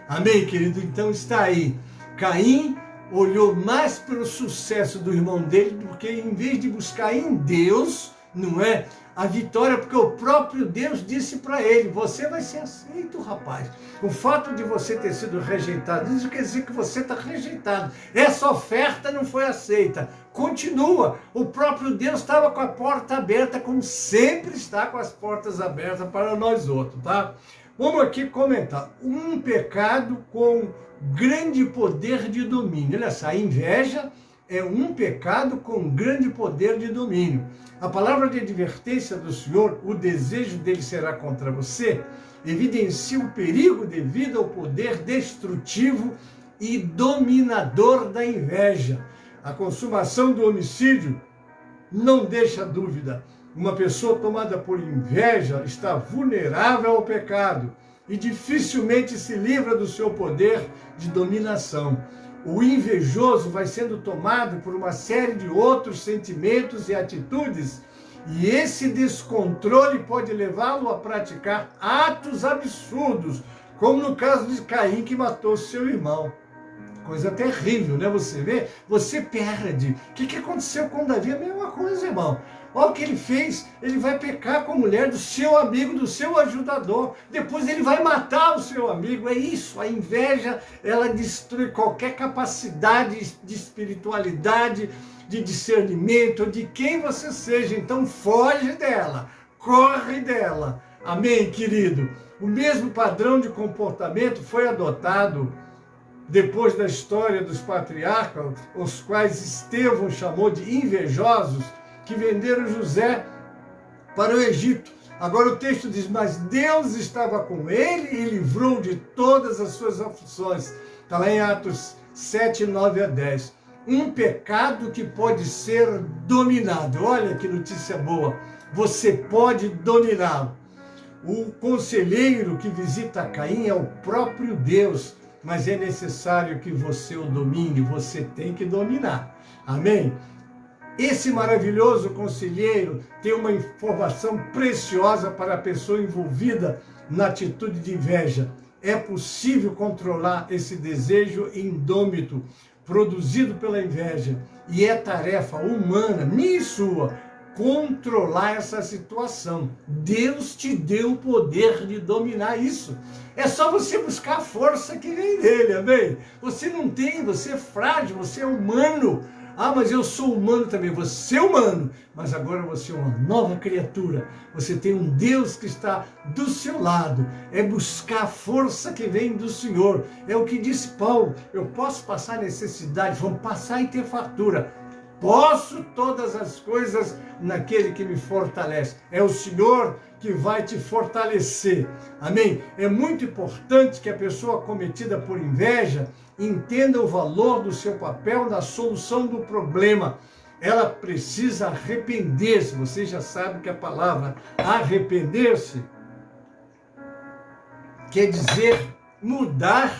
Amém, querido? Então está aí. Caim olhou mais pelo sucesso do irmão dele, porque em vez de buscar em Deus, não é? A vitória, porque o próprio Deus disse para ele, você vai ser aceito, rapaz. O fato de você ter sido rejeitado, isso quer dizer que você está rejeitado. Essa oferta não foi aceita. Continua. O próprio Deus estava com a porta aberta, como sempre está com as portas abertas para nós outros, tá? Vamos aqui comentar. Um pecado com grande poder de domínio. Olha só, a inveja é um pecado com grande poder de domínio. A palavra de advertência do Senhor, o desejo dele será contra você, evidencia o perigo devido ao poder destrutivo e dominador da inveja. A consumação do homicídio não deixa dúvida. Uma pessoa tomada por inveja está vulnerável ao pecado e dificilmente se livra do seu poder de dominação. O invejoso vai sendo tomado por uma série de outros sentimentos e atitudes, e esse descontrole pode levá-lo a praticar atos absurdos, como no caso de Caim, que matou seu irmão. Coisa terrível, né? Você vê? Você perde. O que aconteceu com Davi? A mesma coisa, irmão. Olha o que ele fez. Ele vai pecar com a mulher do seu amigo, do seu ajudador. Depois ele vai matar o seu amigo. É isso. A inveja, ela destrói qualquer capacidade de espiritualidade, de discernimento, de quem você seja. Então foge dela. Corre dela. Amém, querido? O mesmo padrão de comportamento foi adotado depois da história dos patriarcas, os quais Estevão chamou de invejosos, que venderam José para o Egito. Agora o texto diz, mas Deus estava com ele e livrou de todas as suas aflições. Está lá em Atos 7, 9 a 10. Um pecado que pode ser dominado. Olha que notícia boa. Você pode dominá-lo. O conselheiro que visita Caim é o próprio Deus, mas é necessário que você o domine, você tem que dominar. Amém? Esse maravilhoso conselheiro tem uma informação preciosa para a pessoa envolvida na atitude de inveja. É possível controlar esse desejo indômito produzido pela inveja, e é tarefa humana, minha e sua, controlar essa situação. Deus te deu o poder de dominar isso. É só você buscar a força que vem dele, amém? Você não tem, você é frágil, você é humano. Mas eu sou humano também. Você é humano, mas agora você é uma nova criatura. Você tem um Deus que está do seu lado. É buscar a força que vem do Senhor. É o que disse Paulo. Eu posso passar necessidade, vamos passar e ter fartura. Posso todas as coisas naquele que me fortalece. É o Senhor que vai te fortalecer. Amém? É muito importante que a pessoa cometida por inveja entenda o valor do seu papel na solução do problema. Ela precisa arrepender-se. Você já sabe que a palavra arrepender-se quer dizer mudar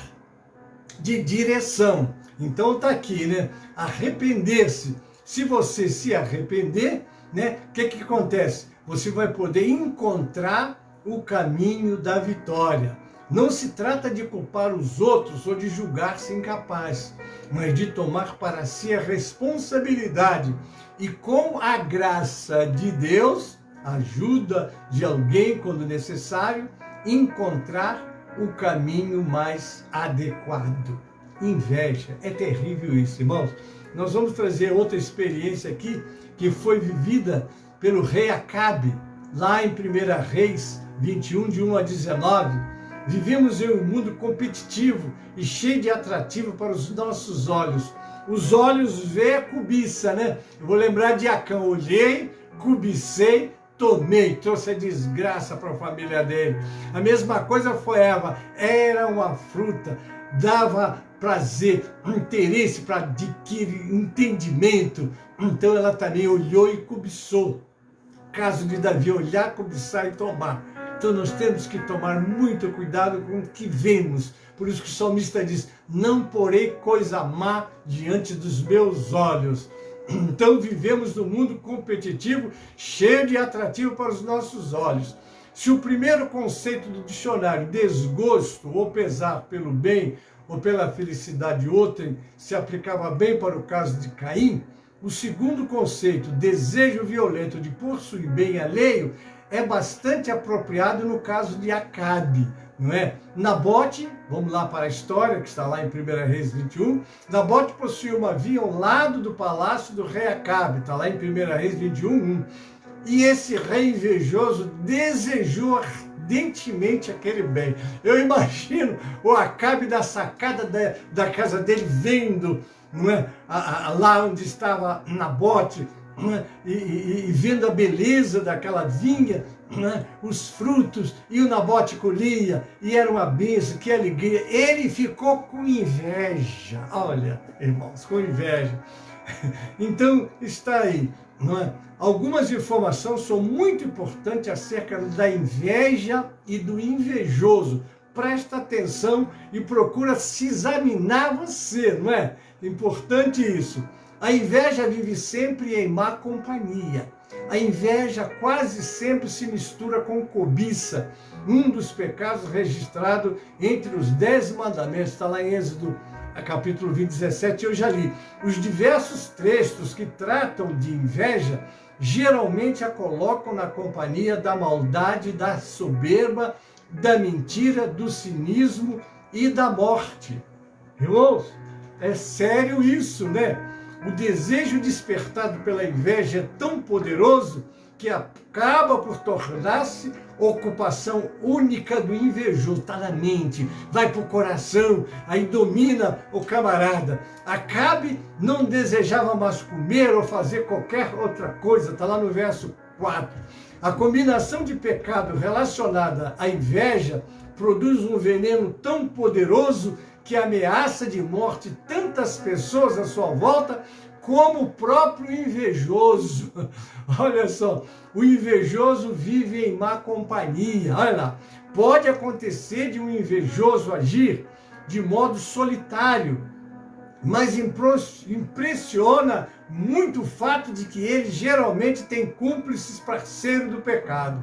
de direção. Então está aqui, né? Arrepender-se. Se você se arrepender, né? O que acontece? Você vai poder encontrar o caminho da vitória. Não se trata de culpar os outros ou de julgar-se incapaz, mas de tomar para si a responsabilidade e, com a graça de Deus, ajuda de alguém quando necessário, encontrar o caminho mais adequado. Inveja, é terrível isso, irmãos. Nós vamos trazer outra experiência aqui, que foi vivida pelo rei Acabe, lá em 1 Reis 21, de 1 a 19. Vivemos em um mundo competitivo e cheio de atrativo para os nossos olhos. Os olhos vê a cobiça, né? Eu vou lembrar de Acã, olhei, cobicei, tomei, trouxe a desgraça para a família dele. A mesma coisa foi Eva, era uma fruta, dava prazer, interesse para adquirir entendimento. Então ela também olhou e cobiçou. Caso de Davi, olhar, cobiçar e tomar. Então nós temos que tomar muito cuidado com o que vemos. Por isso que o salmista diz, não porei coisa má diante dos meus olhos. Então vivemos num mundo competitivo, cheio de atrativo para os nossos olhos. Se o primeiro conceito do dicionário, desgosto ou pesar pelo bem ou pela felicidade de outrem, se aplicava bem para o caso de Caim, o segundo conceito, desejo violento de possuir bem alheio, é bastante apropriado no caso de Acabe, não é? Nabote, vamos lá para a história, que está lá em 1 Reis 21, Nabote possuía uma vinha ao lado do palácio do rei Acabe, está lá em 1 Reis 21, 1. E esse rei invejoso desejou ardentemente aquele bem. Eu imagino o Acabe da sacada da casa dele vendo, não é? Lá onde estava Nabote, e vendo a beleza daquela vinha, os frutos, e o Nabote colhia, e era uma bênção, que alegria. Ele ficou com inveja, olha, irmãos, com inveja. Então está aí, não é? Algumas informações são muito importantes acerca da inveja e do invejoso. Presta atenção e procura se examinar você, não é? Importante isso. A inveja vive sempre em má companhia. A inveja quase sempre se mistura com cobiça. Um dos pecados registrado entre os 10 mandamentos, está lá em Êxodo, capítulo 20, 17, eu já li. Os diversos textos que tratam de inveja, geralmente a colocam na companhia da maldade, da soberba, da mentira, do cinismo e da morte. Irmãos, é sério isso, né? O desejo despertado pela inveja é tão poderoso que acaba por tornar-se ocupação única do invejoso. Está na mente, vai para o coração, aí domina o camarada. Acabe não desejava mais comer ou fazer qualquer outra coisa. Está lá no verso 4. A combinação de pecado relacionada à inveja produz um veneno tão poderoso que ameaça de morte tantas pessoas à sua volta, como o próprio invejoso. Olha só, o invejoso vive em má companhia. Olha lá, pode acontecer de um invejoso agir de modo solitário, mas impressiona muito o fato de que ele geralmente tem cúmplices parceiros do pecado.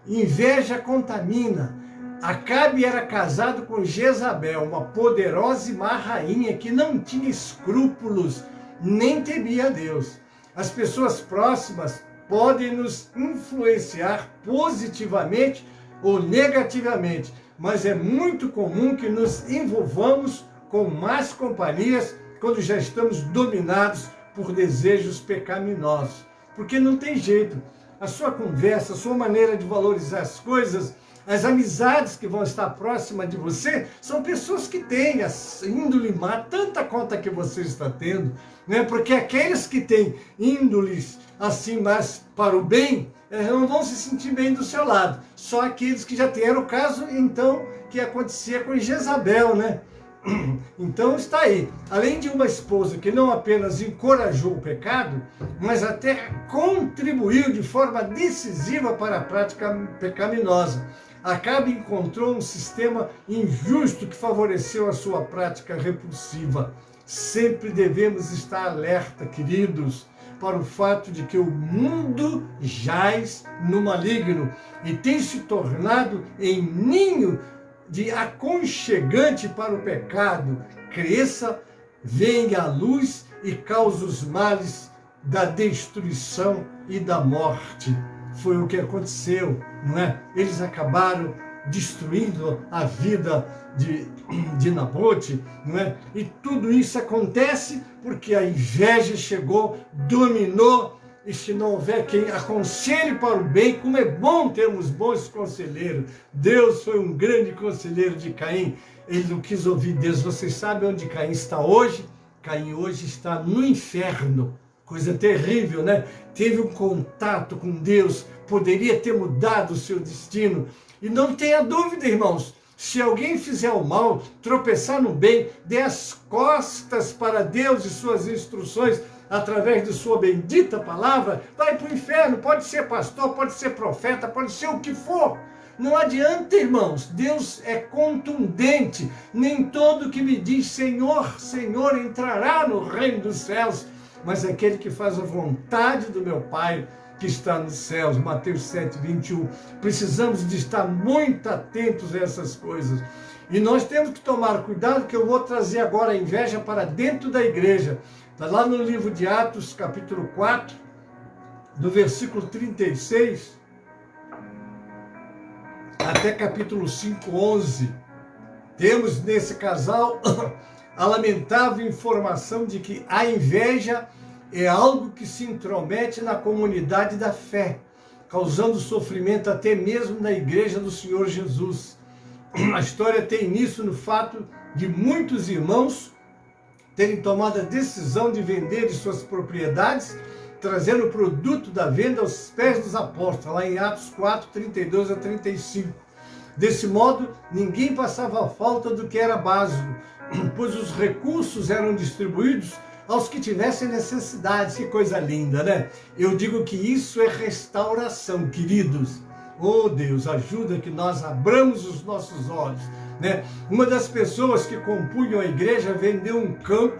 Inveja contamina. Acabe era casado com Jezabel, uma poderosa e má rainha que não tinha escrúpulos, nem temia a Deus. As pessoas próximas podem nos influenciar positivamente ou negativamente, mas é muito comum que nos envolvamos com más companhias quando já estamos dominados por desejos pecaminosos. Porque não tem jeito. A sua conversa, a sua maneira de valorizar as coisas, as amizades que vão estar próximas de você são pessoas que têm a índole má, tanta conta que você está tendo, né? Porque aqueles que têm índoles assim mais para o bem, não vão se sentir bem do seu lado. Só aqueles que já têm. Era o caso, então, que acontecia com Jezabel, né? Então está aí. Além de uma esposa que não apenas encorajou o pecado, mas até contribuiu de forma decisiva para a prática pecaminosa. Acabe encontrou um sistema injusto que favoreceu a sua prática repulsiva. Sempre devemos estar alerta, queridos, para o fato de que o mundo jaz no maligno e tem se tornado em ninho de aconchegante para o pecado. Cresça, venha a luz e cause os males da destruição e da morte. Foi o que aconteceu, não é? Eles acabaram destruindo a vida de Nabote, não é? E tudo isso acontece porque a inveja chegou, dominou, e se não houver quem aconselhe para o bem, como é bom termos bons conselheiros. Deus foi um grande conselheiro de Caim, ele não quis ouvir Deus. Vocês sabem onde Caim está hoje? Caim hoje está no inferno, coisa terrível, né? Teve um contato com Deus, poderia ter mudado o seu destino. E não tenha dúvida, irmãos, se alguém fizer o mal, tropeçar no bem, dê as costas para Deus e suas instruções, através de sua bendita palavra, vai para o inferno. Pode ser pastor, pode ser profeta, pode ser o que for. Não adianta, irmãos, Deus é contundente. Nem todo que me diz Senhor, Senhor entrará no reino dos céus, mas aquele que faz a vontade do meu Pai que está nos céus. Mateus 7, 21. Precisamos de estar muito atentos a essas coisas. E nós temos que tomar cuidado, que eu vou trazer agora a inveja para dentro da igreja. Está lá no livro de Atos, capítulo 4, do versículo 36 até capítulo 5, 11. Temos nesse casal a lamentável informação de que a inveja é algo que se intromete na comunidade da fé, causando sofrimento até mesmo na igreja do Senhor Jesus. A história tem início no fato de muitos irmãos terem tomado a decisão de vender suas propriedades, trazendo o produto da venda aos pés dos apóstolos, lá em Atos 4, 32 a 35. Desse modo, ninguém passava falta do que era básico, pois os recursos eram distribuídos aos que tivessem necessidade. Que coisa linda, né? Eu digo que isso é restauração, queridos. Oh Deus, ajuda que nós abramos os nossos olhos, né? Uma das pessoas que compunham a igreja vendeu um campo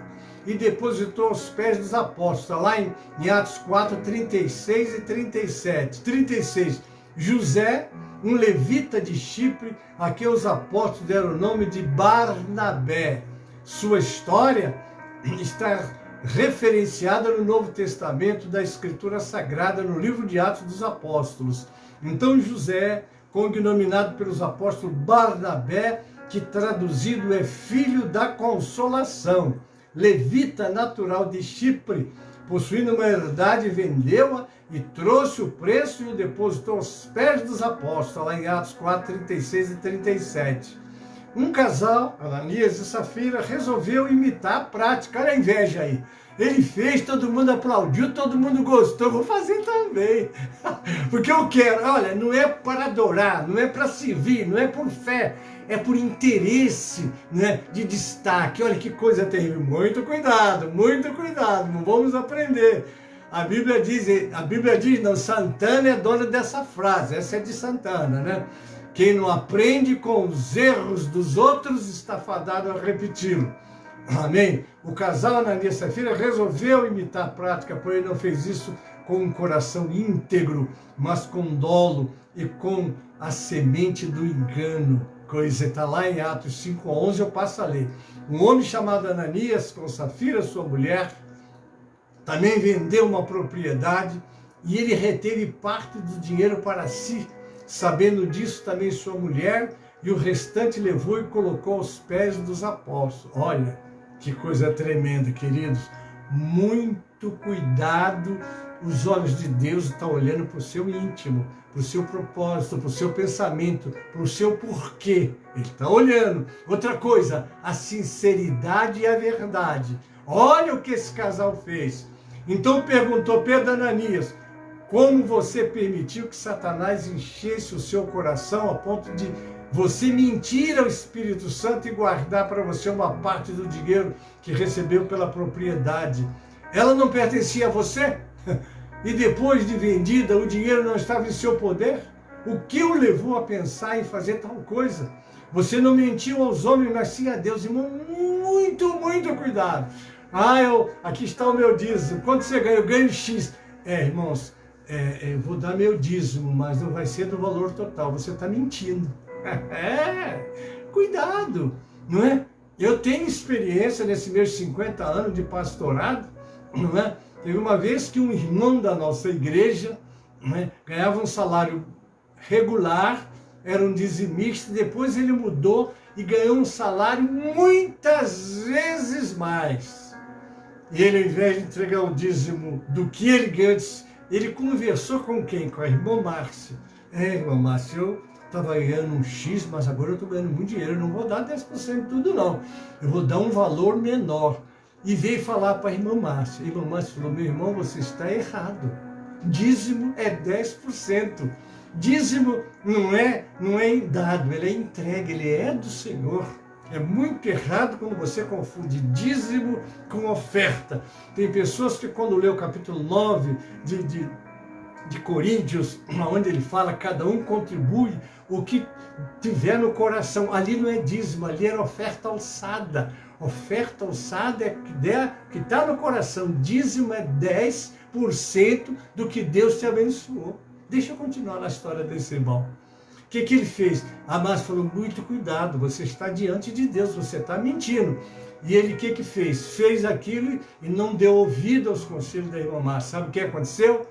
e depositou aos pés dos apóstolos. Está lá em Atos 4, 36 e 37. 36. José, um levita de Chipre, a quem os apóstolos deram o nome de Barnabé. Sua história está referenciada no Novo Testamento da Escritura Sagrada, no livro de Atos dos Apóstolos. Então José, cognominado pelos apóstolos Barnabé, que traduzido é filho da consolação, levita natural de Chipre, possuindo uma herdade, vendeu-a e trouxe o preço e o depositou aos pés dos apóstolos, lá em Atos 4, 36 e 37. Um casal, Ananias e Safira, resolveu imitar a prática. Olha a inveja aí. Ele fez, todo mundo aplaudiu, todo mundo gostou. Vou fazer também. Porque eu quero. Olha, não é para adorar, não é para servir, não é por fé. É por interesse, né, de destaque. Olha que coisa terrível. Muito cuidado, não vamos aprender. A Bíblia diz, não, Santana é dona dessa frase. Essa é de Santana, né? Quem não aprende com os erros dos outros está fadado a repeti-lo. Amém? O casal Ananias e Safira resolveu imitar a prática, porém não fez isso com um coração íntegro, mas com dolo e com a semente do engano. Coisa está lá em Atos 5:11, eu passo a ler. Um homem chamado Ananias, com Safira, sua mulher, também vendeu uma propriedade e ele reteve parte do dinheiro para si. Sabendo disso, também sua mulher, e o restante levou e colocou aos pés dos apóstolos. Olha, que coisa tremenda, queridos. Muito cuidado, os olhos de Deus estão olhando para o seu íntimo, para o seu propósito, para o seu pensamento, para o seu porquê. Ele está olhando. Outra coisa, a sinceridade e a verdade. Olha o que esse casal fez. Então perguntou Pedro a Ananias, como você permitiu que Satanás enchesse o seu coração a ponto de você mentir ao Espírito Santo e guardar para você uma parte do dinheiro que recebeu pela propriedade? Ela não pertencia a você? E depois de vendida, o dinheiro não estava em seu poder? O que o levou a pensar em fazer tal coisa? Você não mentiu aos homens, mas sim a Deus. Irmão, muito cuidado. Aqui está o meu dízimo. Quanto você ganha? Eu ganho X. Irmãos, eu vou dar meu dízimo, mas não vai ser do valor total. Você está mentindo. Cuidado, não é? Eu tenho experiência nesses meus 50 anos de pastorado, não é? Teve uma vez que um irmão da nossa igreja, não é, ganhava um salário regular era um dizimista, depois ele mudou e ganhou um salário muitas vezes mais. E ele, ao invés de entregar o dízimo do que ele ganhou, ele conversou com quem? Com a irmã Márcia. Irmã Márcia, eu estava ganhando um X, mas agora eu estou ganhando muito dinheiro, eu não vou dar 10% de tudo não, eu vou dar um valor menor. E veio falar para a irmã Márcia. A irmã Márcia falou, meu irmão, você está errado. Dízimo é 10%. Dízimo não é dado, ele é entregue, ele é do Senhor. É muito errado quando você confunde dízimo com oferta. Tem pessoas que quando lê o capítulo 9 de Coríntios, onde ele fala, cada um contribui o que tiver no coração. Ali não é dízimo, ali era oferta alçada. Oferta alçada é que está no coração. Dízimo é 10% do que Deus te abençoou. Deixa eu continuar na história desse irmão. O que ele fez? A Márcia falou, muito cuidado, você está diante de Deus, você está mentindo. E ele o que fez? Fez aquilo e não deu ouvido aos conselhos da irmã Márcia. Sabe o que aconteceu?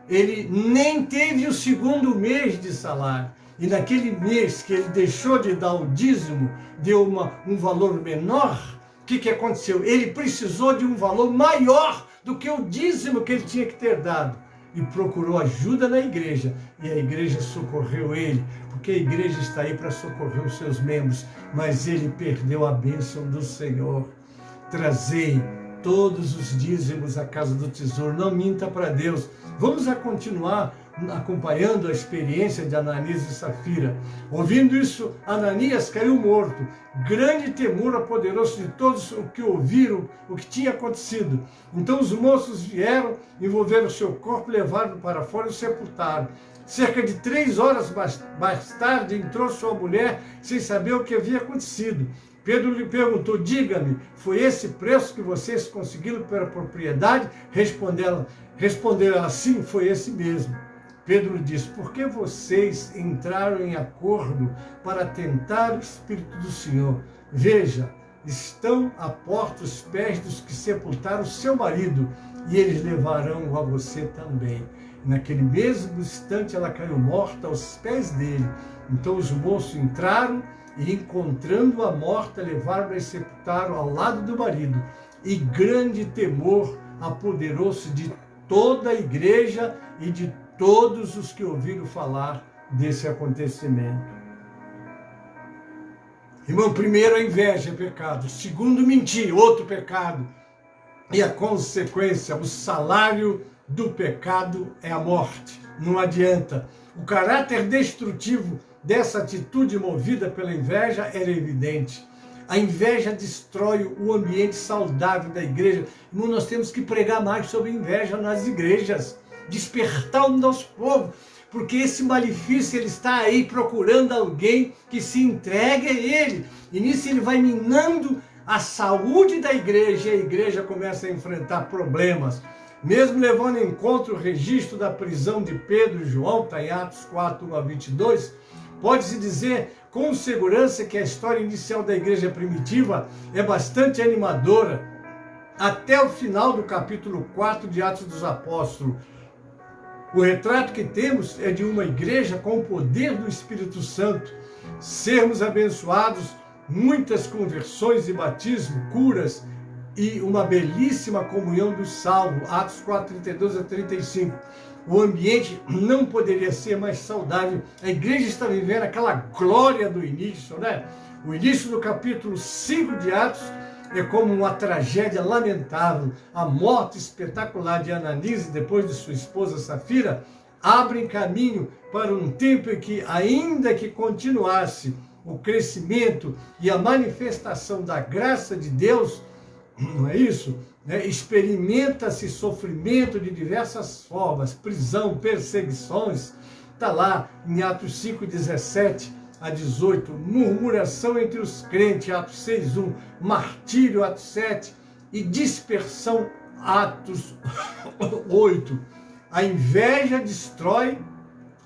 Ele nem teve o segundo mês de salário. E naquele mês que ele deixou de dar o dízimo, deu um valor menor, o que aconteceu? Ele precisou de um valor maior do que o dízimo que ele tinha que ter dado. E procurou ajuda na igreja, e a igreja socorreu ele, porque a igreja está aí para socorrer os seus membros, mas ele perdeu a bênção do Senhor. Trazei todos os dízimos à casa do tesouro, não minta para Deus. Vamos continuar acompanhando a experiência de Ananias e Safira. Ouvindo isso, Ananias caiu morto. Grande temor apoderou-se de todos o que ouviram o que tinha acontecido. Então os moços vieram, envolveram seu corpo, levaram para fora e o sepultaram. Cerca de 3 horas mais tarde entrou sua mulher sem saber o que havia acontecido. Pedro lhe perguntou, diga-me, foi esse preço que vocês conseguiram pela propriedade? Respondeu ela, sim, foi esse mesmo. Pedro disse, por que vocês entraram em acordo para tentar o Espírito do Senhor? Veja, estão à porta os pés dos que sepultaram seu marido, e eles levarão a você também. Naquele mesmo instante ela caiu morta aos pés dele. Então os moços entraram e, encontrando-a morta, levaram-a e sepultaram ao lado do marido. E grande temor apoderou-se de toda a igreja e de todos os que ouviram falar desse acontecimento. Irmão, primeiro a inveja é pecado. Segundo, mentir, outro pecado. E a consequência, o salário do pecado é a morte. Não adianta. O caráter destrutivo dessa atitude movida pela inveja era evidente. A inveja destrói o ambiente saudável da igreja. Irmão, nós temos que pregar mais sobre inveja nas igrejas. Despertar o nosso povo, porque esse malefício ele está aí procurando alguém que se entregue a ele, e nisso ele vai minando a saúde da igreja, e a igreja começa a enfrentar problemas, mesmo levando em conta o registro da prisão de Pedro e João, está em Atos 4, 1 a 22, pode-se dizer com segurança que a história inicial da igreja primitiva é bastante animadora, até o final do capítulo 4 de Atos dos Apóstolos. O retrato que temos é de uma igreja com o poder do Espírito Santo, sermos abençoados, muitas conversões e batismo, curas e uma belíssima comunhão dos salvos, Atos 4, 32 a 35. O ambiente não poderia ser mais saudável. A igreja está vivendo aquela glória do início, né? O início do capítulo 5 de Atos é como uma tragédia lamentável. A morte espetacular de Ananias e depois de sua esposa Safira abrem caminho para um tempo em que, ainda que continuasse o crescimento e a manifestação da graça de Deus, não é isso? Experimenta-se sofrimento de diversas formas, prisão, perseguições. Está lá em Atos 5, 17 a 18, murmuração entre os crentes, Atos 6, 1, martírio, Atos 7, e dispersão, Atos 8. A inveja destrói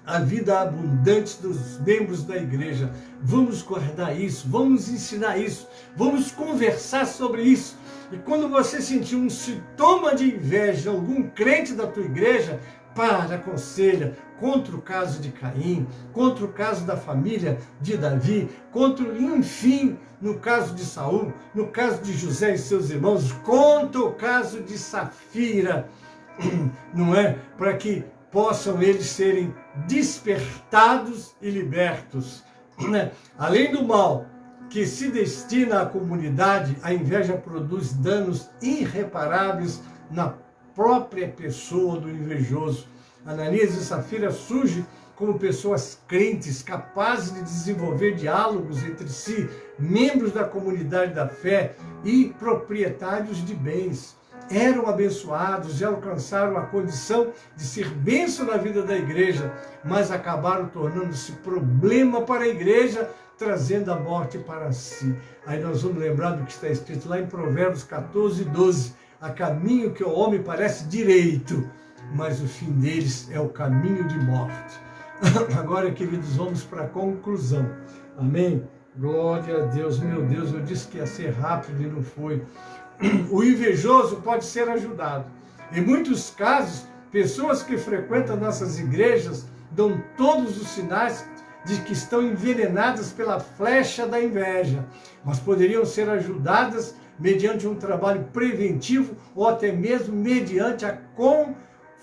a vida abundante dos membros da igreja. Vamos guardar isso, vamos ensinar isso, vamos conversar sobre isso. E quando você sentir um sintoma de inveja, algum crente da tua igreja, prepara, aconselha contra o caso de Caim, contra o caso da família de Davi, enfim, no caso de Saul, no caso de José e seus irmãos, contra o caso de Safira, não é? Para que possam eles serem despertados e libertos. Além do mal que se destina à comunidade, a inveja produz danos irreparáveis na própria pessoa do invejoso. Ananias e Safira surgem como pessoas crentes, capazes de desenvolver diálogos entre si, membros da comunidade da fé e proprietários de bens. Eram abençoados e alcançaram a condição de ser bênção na vida da igreja, mas acabaram tornando-se problema para a igreja, trazendo a morte para si. Aí nós vamos lembrar do que está escrito lá em Provérbios 14, 12. Há caminho que ao homem parece direito, mas o fim deles é o caminho de morte. Agora, queridos, vamos para a conclusão. Amém? Glória a Deus. Meu Deus, eu disse que ia ser rápido e não foi. O invejoso pode ser ajudado. Em muitos casos, pessoas que frequentam nossas igrejas dão todos os sinais de que estão envenenadas pela flecha da inveja, mas poderiam ser ajudadas mediante um trabalho preventivo ou até mesmo mediante a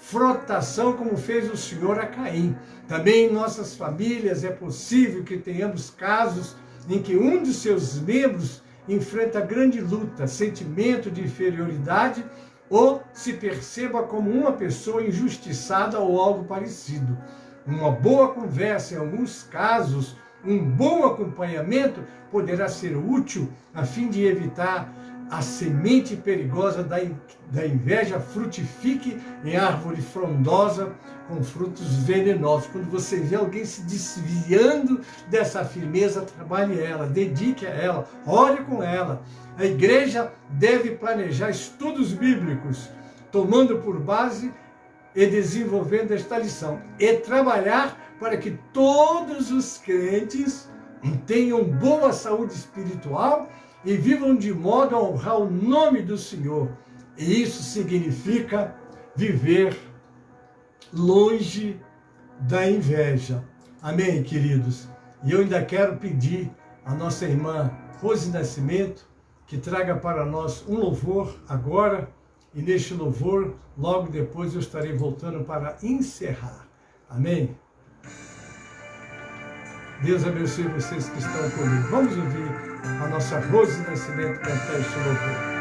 confrontação, como fez o Senhor a Caim. Também em nossas famílias é possível que tenhamos casos em que um de seus membros enfrenta grande luta, sentimento de inferioridade ou se perceba como uma pessoa injustiçada ou algo parecido. Uma boa conversa, em alguns casos, um bom acompanhamento poderá ser útil a fim de evitar a semente perigosa da inveja frutifique em árvore frondosa com frutos venenosos. Quando você vê alguém se desviando dessa firmeza, trabalhe ela, dedique a ela, ore com ela. A igreja deve planejar estudos bíblicos, tomando por base e desenvolvendo esta lição, e trabalhar para que todos os crentes tenham boa saúde espiritual e vivam de modo a honrar o nome do Senhor. E isso significa viver longe da inveja. Amém, queridos? E eu ainda quero pedir à nossa irmã Rose Nascimento que traga para nós um louvor agora, e neste louvor, logo depois eu estarei voltando para encerrar. Amém? Deus abençoe vocês que estão comigo. Vamos ouvir a nossa Rose Nascimento cantar este louvor.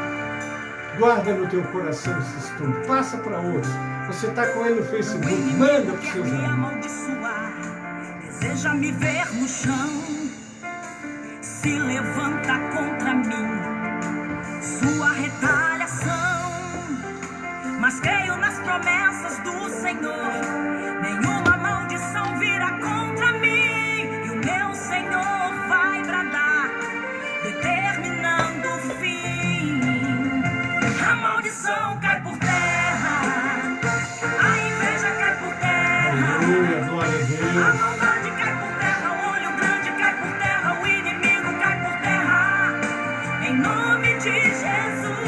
Guarda no teu coração esse estudo. Passa para outros. Você está com ele no Facebook. Manda para os seus amigos. Deseja me ver no chão. Se levanta contra mim. Sua retaliação. Mas creio nas promessas do Senhor. Nenhuma maldição virá contra mim. E o meu Senhor vai bradar, determinando o fim. A maldição cai por terra, a inveja cai por terra. Aleluia, glória a Deus. A maldade cai por terra, o olho grande cai por terra, o inimigo cai por terra. Em nome de Jesus,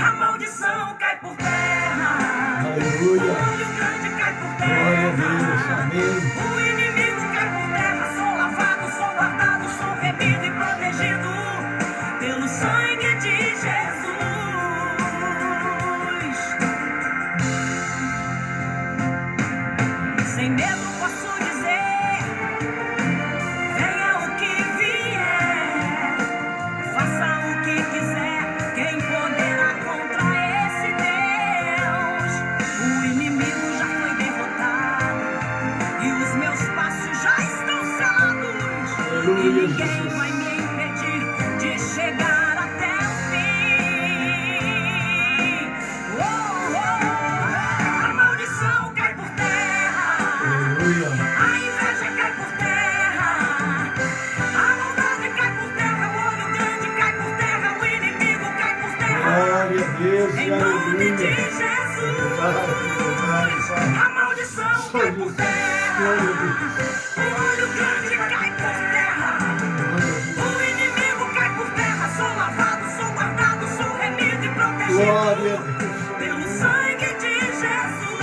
a maldição cai por terra. Aleluia. O olho grande cai por terra. Glória a Deus, amém. O inimigo cai por terra, sou lavado, sou guardado, sou remido e protegido pelo sangue de Jesus. Sem medo posso dizer, venha o que vier, faça o que quiser, quem poderá contra esse Deus? O inimigo já foi derrotado e os meus passos já estão selados. Aleluia, E ninguém Jesus. vai me impedir de chegar até o fim. Oh, oh, oh. A maldição cai por terra, Aleluia. a inveja cai por terra, a maldade cai por terra, o olho grande cai por terra, o inimigo cai por terra. Glória a Deus Em e nome de aleluia. Jesus, Pai. a maldição cai por terra, o olho grande cai por terra, o inimigo cai por terra. Sou lavado, sou guardado, sou remido e protegido Glória a Deus. pelo sangue de Jesus.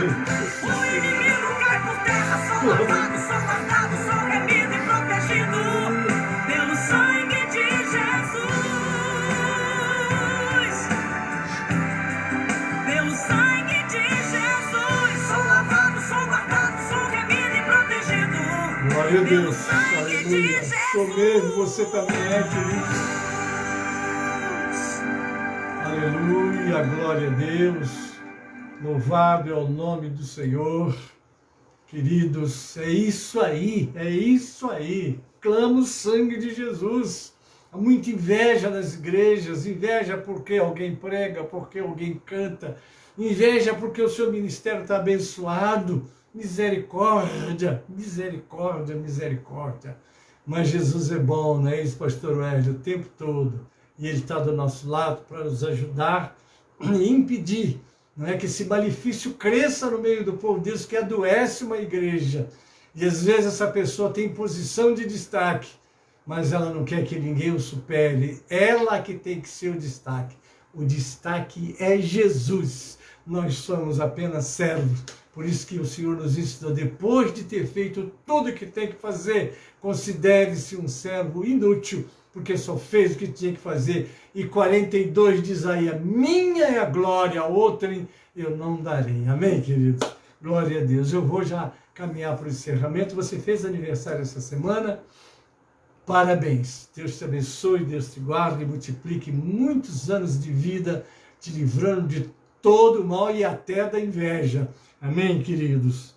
O inimigo cai por terra, sou lavado, sou guardado, sou remido e protegido pelo sangue de Jesus. Pelo sangue de Jesus, sou lavado, sou guardado, sou remido e protegido. Glória a Deus, aleluia. Sou mesmo, você também é, querido. Aleluia, glória a Deus. Louvado é o nome do Senhor. Queridos, é isso aí, é isso aí. Clama o sangue de Jesus. Há muita inveja nas igrejas, inveja porque alguém prega, porque alguém canta, inveja porque o seu ministério está abençoado. Misericórdia, misericórdia, misericórdia. Mas Jesus é bom, não é isso, pastor Wesley, o tempo todo. E Ele está do nosso lado para nos ajudar e impedir, não é, que esse malefício cresça no meio do povo de Deus, que adoece uma igreja. E às vezes essa pessoa tem posição de destaque, mas ela não quer que ninguém o supere. Ela que tem que ser o destaque. O destaque é Jesus. Nós somos apenas servos. Por isso que o Senhor nos ensinou, depois de ter feito tudo o que tem que fazer, considere-se um servo inútil, porque só fez o que tinha que fazer. E 42 de Isaías, minha é a glória, a outrem eu não darei. Amém, queridos? Glória a Deus. Eu vou já caminhar para o encerramento. Você fez aniversário essa semana? Parabéns. Deus te abençoe, Deus te guarde e multiplique muitos anos de vida, te livrando de todo o mal e até da inveja. Amém, queridos?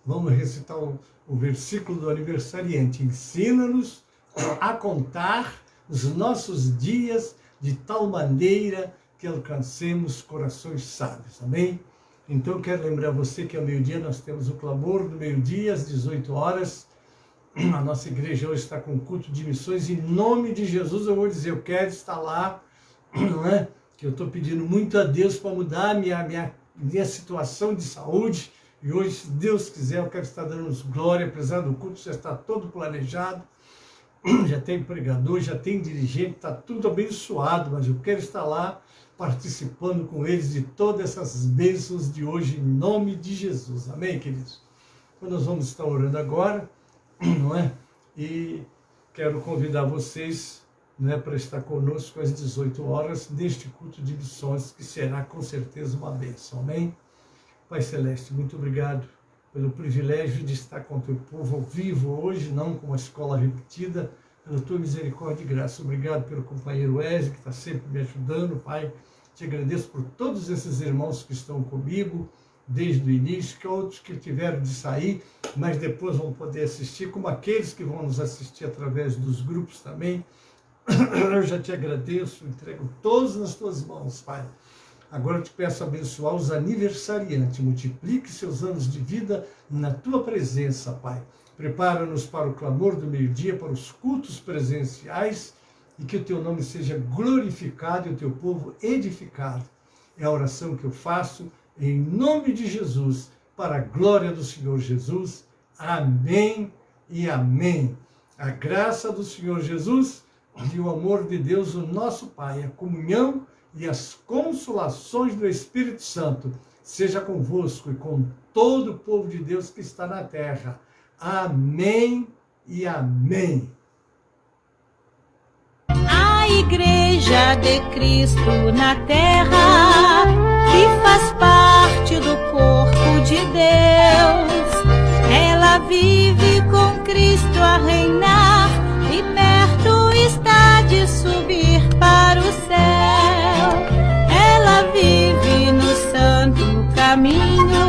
Vamos recitar o versículo do aniversariante. Ensina-nos a contar os nossos dias de tal maneira que alcancemos corações sábios. Amém? Então, eu quero lembrar você que ao meio-dia nós temos o clamor do meio-dia, às 18 horas. A nossa igreja hoje está com culto de missões. Em nome de Jesus, eu vou dizer, eu quero estar lá, não é? Que eu estou pedindo muito a Deus para mudar a minha situação de saúde. E hoje, se Deus quiser, eu quero estar dando glória, apesar do culto já estar todo planejado. Já tem pregador, já tem dirigente, está tudo abençoado, mas eu quero estar lá participando com eles de todas essas bênçãos de hoje, em nome de Jesus. Amém, queridos? Então nós vamos estar orando agora, não é? E quero convidar vocês, né, para estar conosco às 18 horas, neste culto de missões, que será com certeza uma bênção. Amém? Pai Celeste, muito obrigado pelo privilégio de estar com o teu povo ao vivo hoje, não com uma escola repetida, pela tua misericórdia e graça. Obrigado pelo companheiro Wesley, que está sempre me ajudando, Pai. Te agradeço por todos esses irmãos que estão comigo desde o início, que outros que tiveram de sair, mas depois vão poder assistir, como aqueles que vão nos assistir através dos grupos também. Eu já te agradeço, entrego todos nas tuas mãos, Pai. Agora eu te peço abençoar os aniversariantes, multiplique seus anos de vida na tua presença, Pai. Prepara-nos para o clamor do meio-dia, para os cultos presenciais, e que o teu nome seja glorificado e o teu povo edificado. É a oração que eu faço em nome de Jesus, para a glória do Senhor Jesus. Amém e amém. A graça do Senhor Jesus e o amor de Deus, o nosso Pai, a comunhão e as consolações do Espírito Santo, seja convosco e com todo o povo de Deus que está na terra. Amém e amém. A Igreja de Cristo na terra, que faz parte do corpo de Deus, ela vive com Cristo a reinar e perto está de subir para o céu. Ela vive no santo caminho